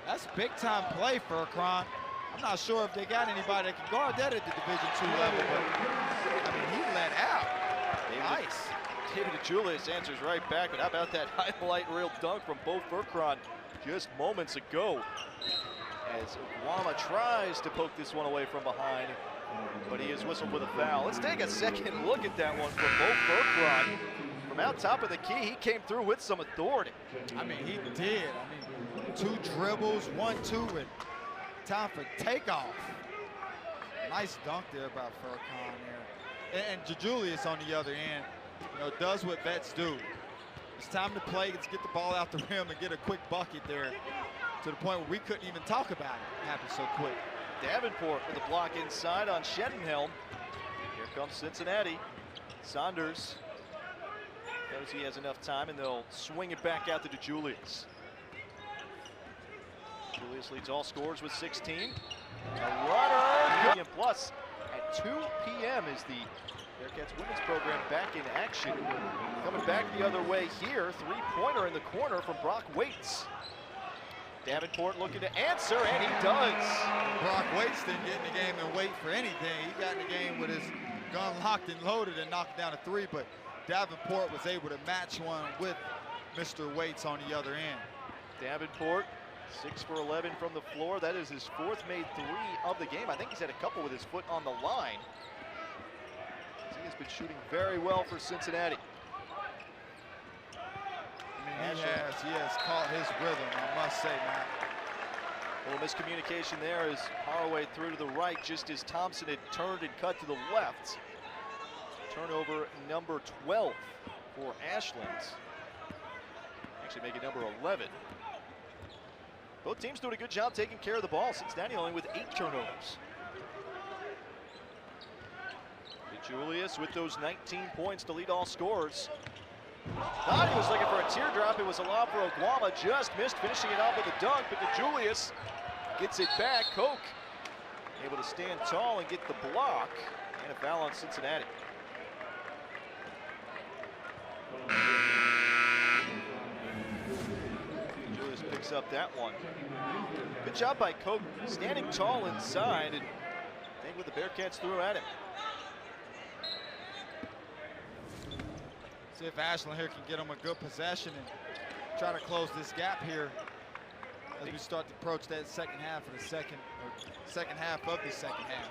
That's big time play, Furcron. I'm not sure if they got anybody that can guard that at the Division II level, but I mean, he let out. Nice. David Julius answers right back, but how about that highlight reel dunk from Bo Furcron just moments ago? As Guama tries to poke this one away from behind, but he is whistled with a foul. Let's take a second look at that one from Bo Furcron. From out top of the key, he came through with some authority. I mean, he did. I mean, 2 dribbles, 1-2, and time for takeoff. Nice dunk there by Furcon there. And JaJulius on the other end, you know, does what vets do. It's time to play. Let's get the ball out the rim and get a quick bucket there, to the point where we couldn't even talk about it. It happened so quick. Davenport with a block inside on Shedenhelm. Here comes Cincinnati. Saunders knows he has enough time, and they'll swing it back out to DeJulius. Julius leads all scorers with 16. A runner. Plus at 2 p.m. is the Bearcats women's program back in action. Coming back the other way here, 3-pointer in the corner from Brock Waits. Davenport looking to answer, and he does. Brock Waits didn't get in the game and wait for anything. He got in the game with his gun locked and loaded and knocked down a 3, but Davenport was able to match one with Mr. Waits on the other end. Davenport, 6 for 11 from the floor. That is his 4th made 3 of the game. I think he's had a couple with his foot on the line. He has been shooting very well for Cincinnati. I mean, he has caught his rhythm, I must say, Matt. A little miscommunication there as Haraway threw to the right just as Thompson had turned and cut to the left. Turnover number 12 for Ashland. Actually make it number 11. Both teams doing a good job taking care of the ball. Cincinnati only with 8 turnovers. Julius with those 19 points to lead all scorers. Thought he was looking for a teardrop. It was a lob for Oguama. Just missed finishing it off with a dunk, but DeJulius gets it back. Koch able to stand tall and get the block. And a foul on Cincinnati. Julius picks up that one. Good job by Koch, standing tall inside, and I think what the Bearcats threw at him. See if Ashland here can get them a good possession and try to close this gap here as we start to approach that second half of the second half,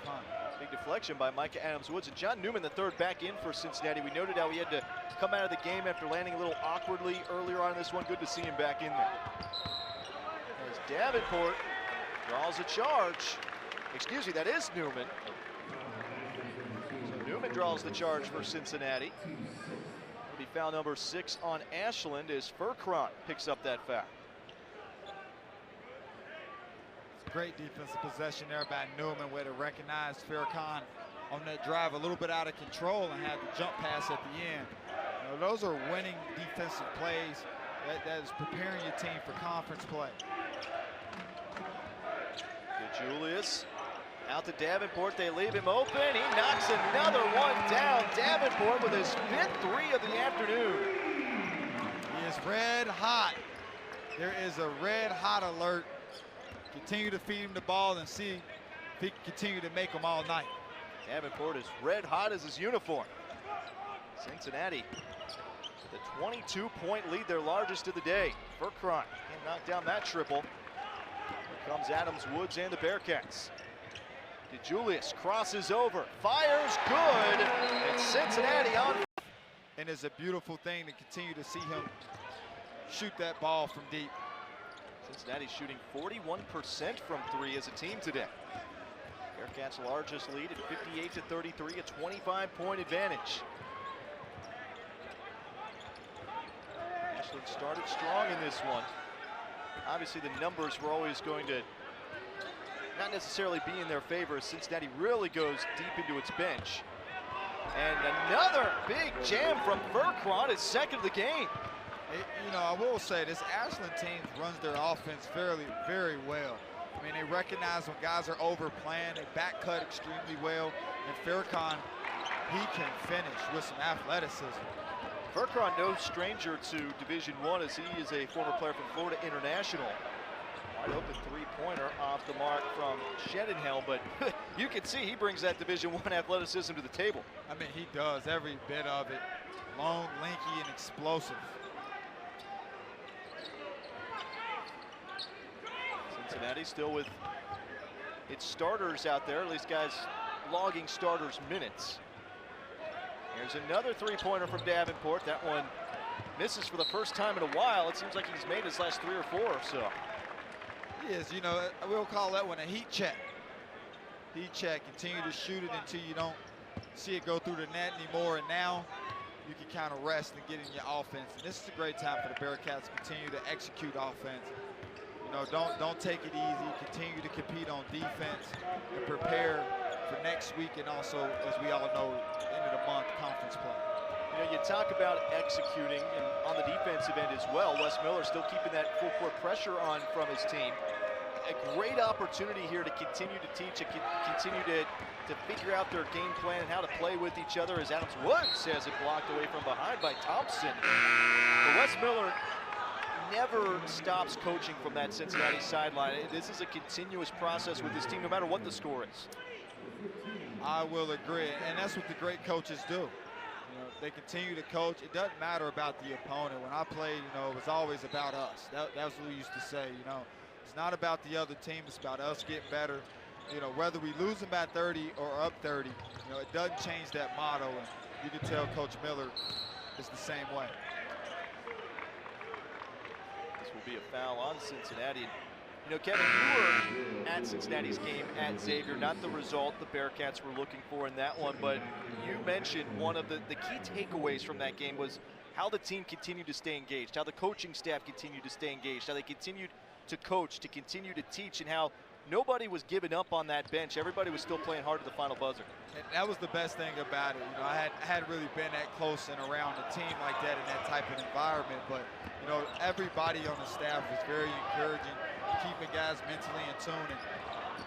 huh? Big deflection by Micah Adams-Woods, and John Newman, the third, back in for Cincinnati. We noted how he had to come out of the game after landing a little awkwardly earlier on in this one. Good to see him back in there. As Davenport draws a charge. Excuse me, that is Newman. So Newman draws the charge for Cincinnati. It'll be foul number 6 on Ashland as Furcron picks up that foul. Great defensive possession there by Newman, where to recognize Furcron on that drive a little bit out of control and had the jump pass at the end. You know, those are winning defensive plays that is preparing your team for conference play. Julius out to Davenport. They leave him open. He knocks another one down. Davenport with his 5th 3 of the afternoon. He is red hot. There is a red hot alert. Continue to feed him the ball and see if he can continue to make them all night. Davenport is red hot as his uniform. Cincinnati, the 22-point lead, their largest of the day. Furcron can knock down that triple. Here comes Adams-Woods and the Bearcats. DeJulius crosses over, fires good, and Cincinnati on. And it's a beautiful thing to continue to see him shoot that ball from deep. Cincinnati shooting 41% from 3 as a team today. Bearcats' largest lead at 58-33, a 25-point advantage. Ashland started strong in this one. Obviously, the numbers were always going to not necessarily be in their favor as Cincinnati really goes deep into its bench. And another big jam from Furcron, his 2nd of the game. You know, I will say this Ashland team runs their offense very well. I mean, they recognize when guys are overplaying, they back cut extremely well. And Furcon, he can finish with some athleticism. Furcon, no stranger to Division I, as he is a former player from Florida International. Wide open three-pointer off the mark from Shedenhelm, but you can see he brings that Division I athleticism to the table. I mean, he does every bit of it. Long, lanky, and explosive. Cincinnati still with its starters out there, at least guys logging starters minutes. Here's another three-pointer from Davenport. That one misses for the first time in a while. It seems like he's made his last 3 or 4 or so. He is, you know, we'll call that one a heat check. Heat check, continue to shoot it until you don't see it go through the net anymore, and now you can kind of rest and get in your offense. And this is a great time for the Bearcats to continue to execute offense. You know, don't take it easy. Continue to compete on defense and prepare for next week, and also, as we all know, end of the month conference play. You know, you talk about executing, and on the defensive end as well. Wes Miller still keeping that full court pressure on from his team. A great opportunity here to continue to teach and continue to figure out their game plan and how to play with each other, as Adams Woods has it blocked away from behind by Thompson. But Wes Miller never stops coaching from that Cincinnati sideline. This is a continuous process with this team, no matter what the score is. I will agree, and that's what the great coaches do. You know, they continue to coach. It doesn't matter about the opponent. When I played, you know, it was always about us. That's what we used to say, you know. It's not about the other team, it's about us getting better. You know, whether we lose them at 30 or up 30, you know, it doesn't change that motto, and you can tell Coach Miller is the same way. This will be a foul on Cincinnati. You know, Kevin, you were at Cincinnati's game at Xavier, not the result the Bearcats were looking for in that one, but you mentioned one of the key takeaways from that game was how the team continued to stay engaged, how the coaching staff continued to stay engaged, how they continued to coach, to continue to teach, and how nobody was giving up on that bench. Everybody was still playing hard to the final buzzer. And that was the best thing about it. You know, I hadn't really been that close and around a team like that in that type of environment, but, you know, everybody on the staff was very encouraging, keeping guys mentally in tune and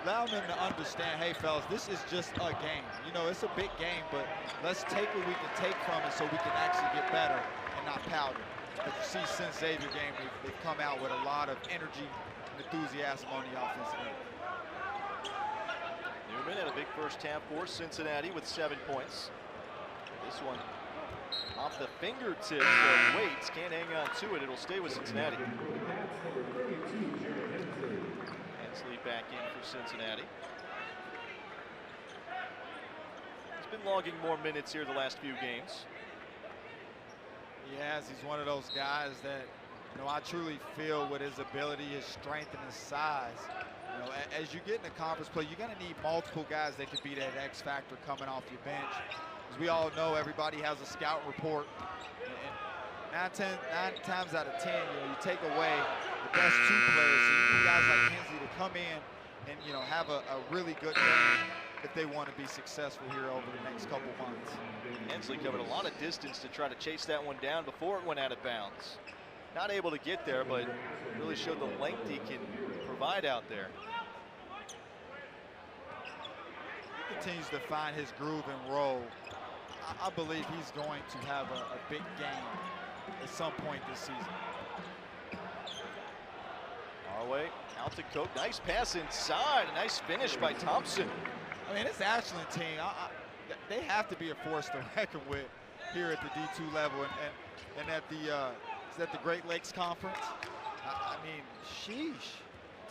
allowing them to understand, hey, fellas, this is just a game. You know, it's a big game, but let's take what we can take from it so we can actually get better and not powder. As you see since Xavier game, they've come out with a lot of energy and enthusiasm on the offensive end. Newman had a big first half for Cincinnati with 7 points. This one off the fingertips of Waits, can't hang on to it. It'll stay with Cincinnati. Hensley back in for Cincinnati. He's been logging more minutes here the last few games. He has. He's one of those guys that, you know, I truly feel with his ability, his strength, and his size. You know, as you get into conference play, you're going to need multiple guys that could be that X factor coming off your bench. As we all know, everybody has a scout report. And 9 times out of 10, you know, you take away the best 2 players. So you need guys like Hensley to come in and, you know, have a really good game if they want to be successful here over the next couple months. Hensley covered a lot of distance to try to chase that one down before it went out of bounds. Not able to get there, but really showed the length he can provide out there. He continues to find his groove and roll. I believe he's going to have a big game at some point this season. Harway out to Koch. Nice pass inside. A nice finish by Thompson. I mean, this Ashland team, they have to be a force to reckon with here at the D2 level and at the Great Lakes Conference. I mean, sheesh.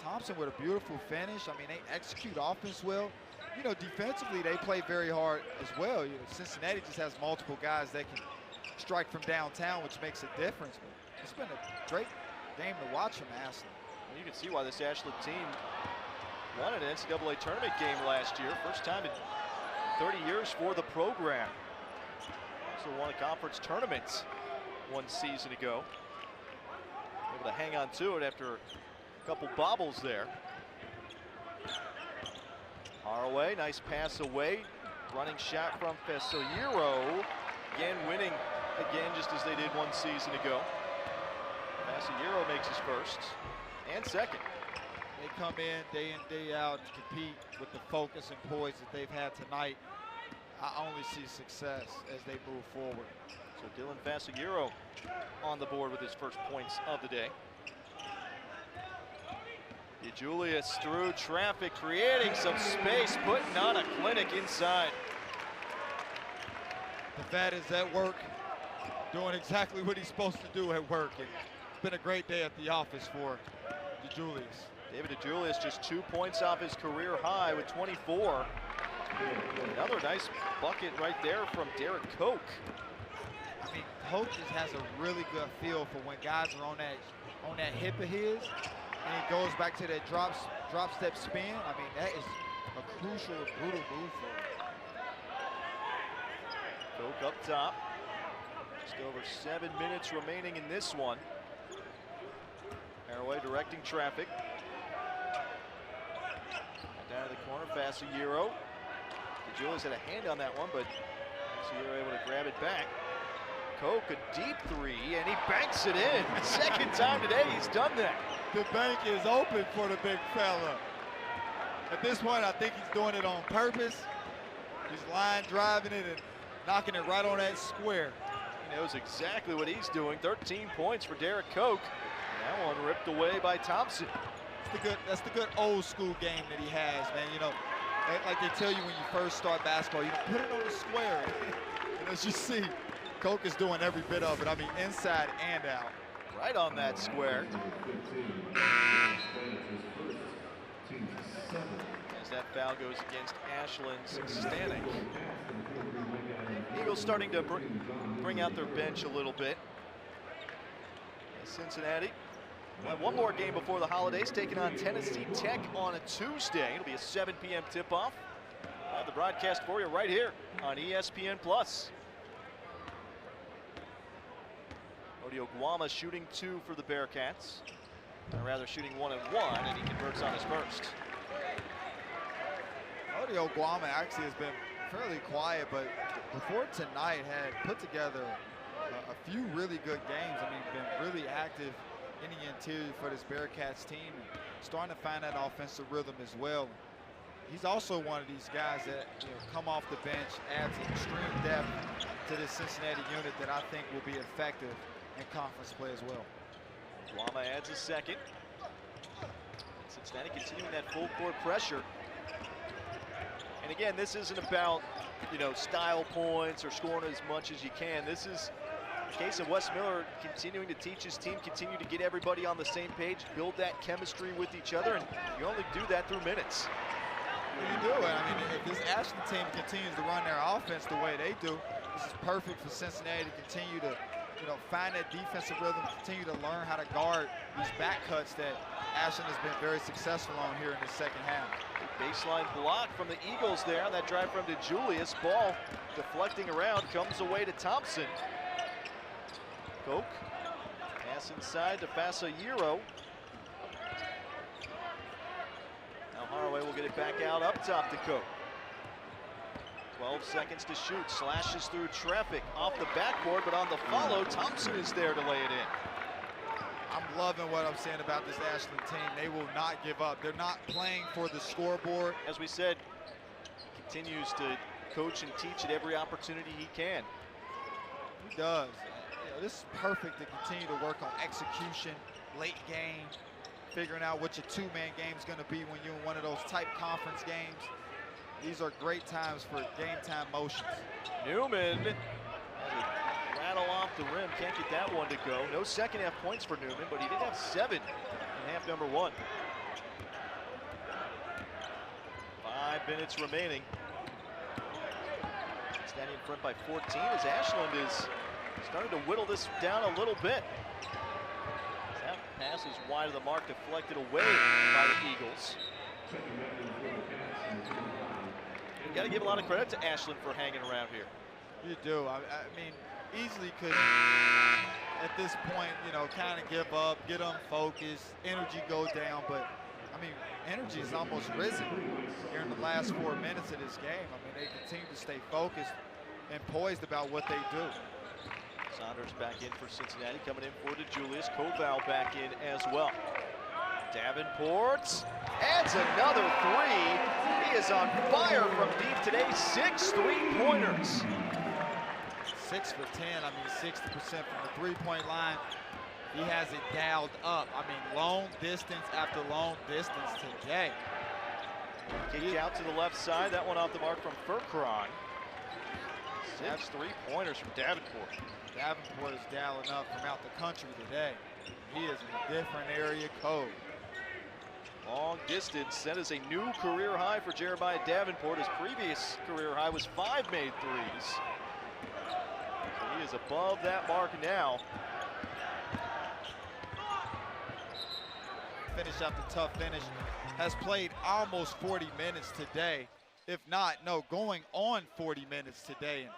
Thompson with a beautiful finish. I mean, they execute offense well. You know, defensively, they play very hard as well. You know, Cincinnati just has multiple guys that can strike from downtown, which makes a difference. But it's been a great game to watch from Ashland. Well, you can see why this Ashland team won an NCAA tournament game last year. First time in 30 years for the program. Also won a conference tournament 1 season ago. Able to hang on to it after a couple bobbles there. Haraway, nice pass away. Running shot from Fasillero. Again winning again just as they did 1 season ago. Fasillero makes his first and second. They come in day out and compete with the focus and poise that they've had tonight. I only see success as they move forward. So Dylan Fasagiro on the board with his first points of the day. DeJulius through traffic, creating some space, putting on a clinic inside. The vet is at work, doing exactly what he's supposed to do at work. And it's been a great day at the office for DeJulius. David DeJulius just 2 points off his career high with 24. Another nice bucket right there from Derek Koch. I mean, Koch just has a really good feel for when guys are on that hip of his, and he goes back to that drop step spin. I mean, that is a crucial, brutal move for him. Koch up top. Just over 7 minutes remaining in this one. Haraway directing traffic. Down to the corner, Fasagiro. DeJulius had a hand on that one, but Fasagiro able to grab it back. Koch, a deep three, and he banks it in. Second time today he's done that. The bank is open for the big fella. At this point, I think he's doing it on purpose. He's line driving it and knocking it right on that square. He knows exactly what he's doing. 13 points for Derek Koch. That one ripped away by Thompson. That's the good old school game that he has, man. You know, like they tell you when you first start basketball, you put it on the square. And as you see, Koch is doing every bit of it. I mean, inside and out. Right on that square. As that foul goes against Ashland's Stanek. Eagles starting to bring out their bench a little bit. Cincinnati will have one more game before the holidays, taking on Tennessee Tech on a Tuesday. It'll be a 7 p.m. tip-off. We'll have the broadcast for you right here on ESPN+. Odio Guama shooting 2 for the Bearcats. Or rather shooting 1 and 1, and he converts on his first. Odio Guama actually has been fairly quiet, but before tonight had put together a few really good games. I mean, been really active in the interior for this Bearcats team and starting to find that offensive rhythm as well. He's also one of these guys that come off the bench, adds extreme depth to this Cincinnati unit that I think will be effective in conference play as well. Guama adds a second. Cincinnati continuing that full court pressure. And again, this isn't about, style points or scoring as much as you can. This is a case of Wes Miller continuing to teach his team, continue to get everybody on the same page, build that chemistry with each other, and you only do that through minutes. You do it. I mean, if this Ashland team continues to run their offense the way they do, this is perfect for Cincinnati to continue to, find that defensive rhythm, continue to learn how to guard these back cuts that Ashland has been very successful on here in the second half. Baseline block from the Eagles there on that drive from DeJulius. Ball deflecting around, comes away to Thompson. Koch, pass inside to Fasagiro. Now Haraway will get it back out up top to Koch. 12 seconds to shoot, slashes through traffic off the backboard, but on the follow, Thompson is there to lay it in. I'm loving what I'm saying about this Ashland team. They will not give up. They're not playing for the scoreboard. As we said, continues to coach and teach at every opportunity he can. He does. This is perfect to continue to work on execution, late game, figuring out what your two-man game is going to be when you're in one of those tight conference games. These are great times for game-time motions. Newman rattle off the rim, can't get that one to go. No second half points for Newman, but he did have 7 in half number 1. 5 minutes remaining. Standing in front by 14 as Ashland is starting to whittle this down a little bit. That pass is wide of the mark, deflected away by the Eagles. You got to give a lot of credit to Ashland for hanging around here. You do. I mean, easily could, at this point, kind of give up, get unfocused, energy go down. But, I mean, energy has almost risen here in the last 4 minutes of this game. I mean, they continue to stay focused and poised about what they do. Saunders back in for Cincinnati, coming in for DeJulius. Koval back in as well. Davenport adds another 3. He is on fire from deep today. 6 3-pointers. 6 for 10. I mean, 60% from the three-point line. He has it dialed up. I mean, long distance after long distance today. Kick out to the left side. That one off the mark from Furcron. 6 3-pointers from Davenport. Davenport is dialing up from out the country today. He is in a different area code. Long distance. That is a new career high for Jeremiah Davenport. His previous career high was 5 made threes. So he is above that mark now. Finish after tough finish. Has played almost 40 minutes today. If not, no, going on 40 minutes today. And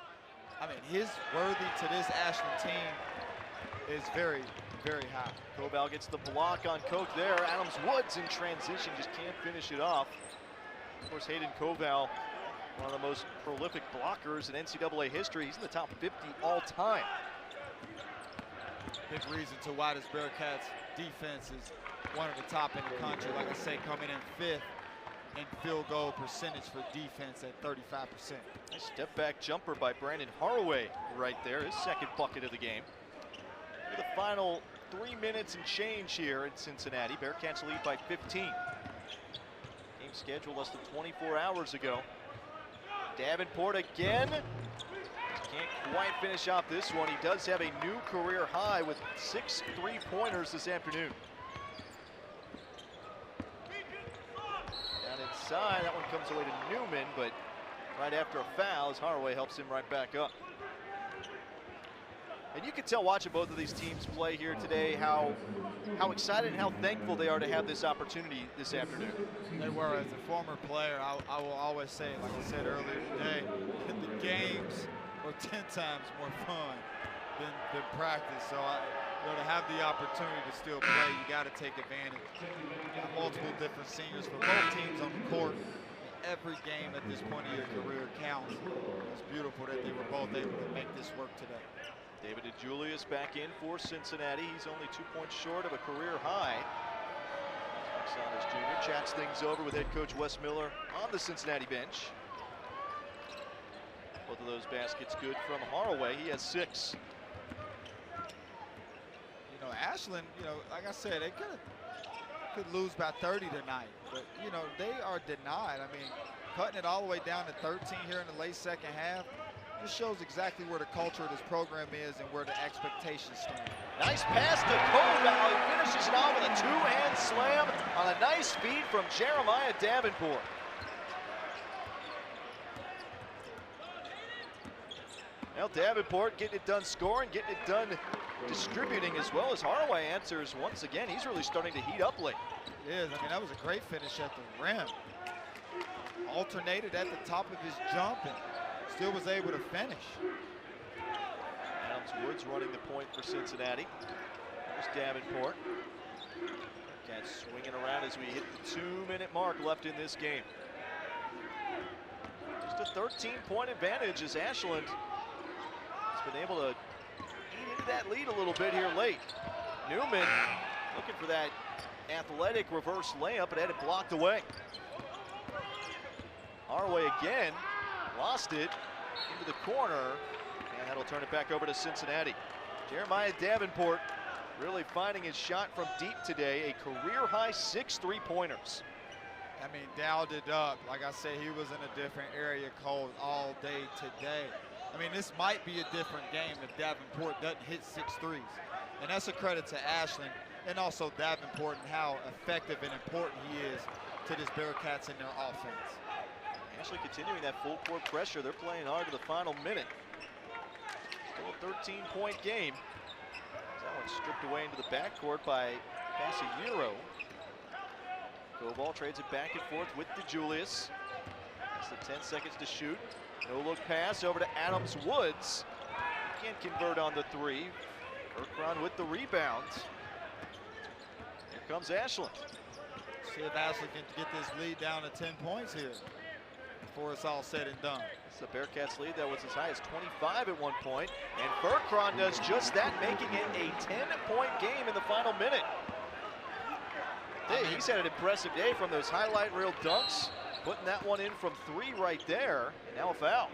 I mean, his worthy to this Ashland team is very, very high. Koval gets the block on Koch there. Adams Woods in transition, just can't finish it off. Of course, Hayden Koval, one of the most prolific blockers in NCAA history. He's in the top 50 all time. Big reason to why this Bearcats defense is one of the top in the country. Like I say, coming in 5th in field goal percentage for defense at 35%. Nice step back jumper by Brandon Haraway right there, his second bucket of the game. For the final 3 minutes and change here in Cincinnati. Bearcats lead by 15. Game scheduled less than 24 hours ago. Davenport again. Can't quite finish off this one. He does have a new career high with 6 3-pointers this afternoon. Down inside, that one comes away to Newman, but right after a foul as Haraway helps him right back up. And you can tell watching both of these teams play here today how excited and how thankful they are to have this opportunity this afternoon. They were. As a former player, I will always say, like I said earlier today, that the games are 10 times more fun than practice. So to have the opportunity to still play, you got to take advantage. Multiple different seniors for both teams on the court. Every game at this point of your career counts. It's beautiful that they were both able to make this work today. David DeJulius back in for Cincinnati. He's only 2 points short of a career high. Saunders Jr. chats things over with head coach Wes Miller on the Cincinnati bench. Both of those baskets good from Haraway. He has 6. You know, Ashland, like I said, they could lose by 30 tonight. But, they are denied. I mean, cutting it all the way down to 13 here in the late second half. This shows exactly where the culture of this program is and where the expectations stand. Nice pass to Koval. He finishes it off with a 2-hand slam on a nice feed from Jeremiah Davenport. Well, Davenport getting it done scoring, getting it done distributing, as well as Haraway answers once again. He's really starting to heat up late. It is. I mean, that was a great finish at the rim. Alternated at the top of his jump and still was able to finish. Adams Woods running the point for Cincinnati. There's Davenport. Cats swinging around as we hit the 2-minute mark left in this game. Just a 13-point advantage as Ashland has been able to eat into that lead a little bit here late. Newman looking for that athletic reverse layup, but had it blocked away. Haraway again. Lost it into the corner, and that'll turn it back over to Cincinnati. Jeremiah Davenport really finding his shot from deep today. A career-high 6 3-pointers. I mean, dialed it up. Like I said, he was in a different area code all day today. I mean, this might be a different game if Davenport doesn't hit 6 threes. And that's a credit to Ashland and also Davenport and how effective and important he is to this Bearcats in their offense. Ashland continuing that full court pressure. They're playing hard to the final minute. Still a 13-point game. That one stripped away into the backcourt by Pasiguero. Koval trades it back and forth with DeJulius. It's the 10 seconds to shoot. No-look pass over to Adams Woods. Can't convert on the 3. Furcron with the rebound. Here comes Ashland. See if Ashland can get this lead down to 10 points here before it's all said and done. It's the Bearcats lead that was as high as 25 at one point, and Furcron does just that, making it a 10-point game in the final minute. He's had an impressive day from those highlight reel dunks, putting that one in from 3 right there, and now a foul.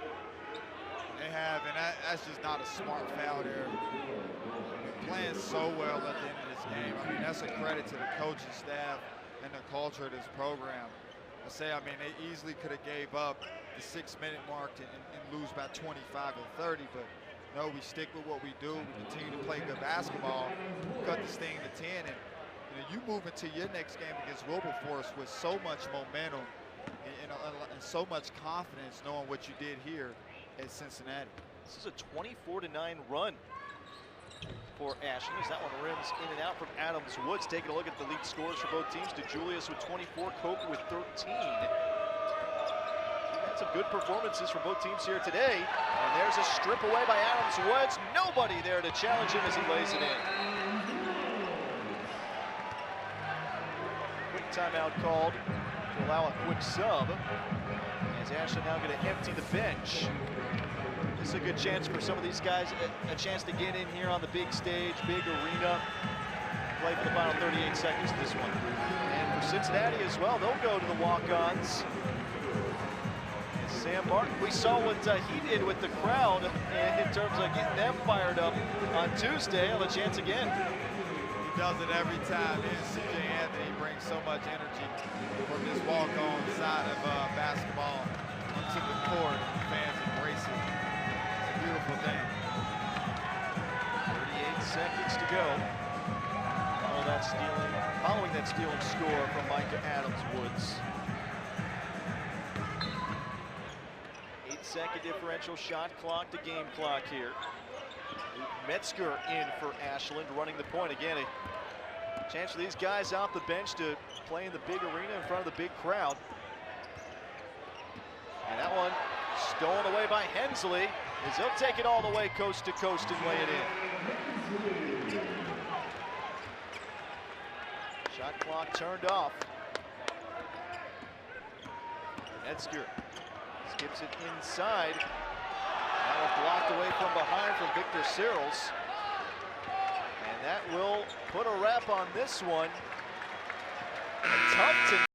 They have, and that's just not a smart foul there. They're playing so well at the end of this game. I mean, that's a credit to the coaching staff and the culture of this program. I mean, they easily could have gave up the 6-minute mark and lose by 25 or 30, but no, we stick with what we do. We continue to play good basketball, cut this thing to 10, and you move into your next game against Wilberforce with so much momentum and so much confidence knowing what you did here at Cincinnati. This is a 24-9 run for Ashland as that one rims in and out from Adams Woods. Taking a look at the league scores for both teams. DeJulius with 24, Coker with 13. Had some good performances from both teams here today. And there's a strip away by Adams Woods. Nobody there to challenge him as he lays it in. Quick timeout called to allow a quick sub. As Ashland now going to empty the bench. This is a good chance for some of these guys, a chance to get in here on the big stage, big arena. Play for the final 38 seconds of this one. And for Cincinnati as well, they'll go to the walk-ons. Sam Martin, we saw what he did with the crowd in terms of getting them fired up on Tuesday. He'll have a chance again. He does it every time. And C.J. Anthony brings so much energy from this walk-on side of basketball onto the court. Fans embrace it. Beautiful thing. 38 seconds to go. Following that stealing score from Micah Adams Woods. 8-second differential shot clock to game clock here. Luke Metzger in for Ashland, running the point. Again, a chance for these guys off the bench to play in the big arena in front of the big crowd. And that one stolen away by Hensley, as he'll take it all the way coast to coast and lay it in. Shot clock turned off. Metzger skips it inside. That one blocked away from behind from Victor Searles. And that will put a wrap on this one. Tough to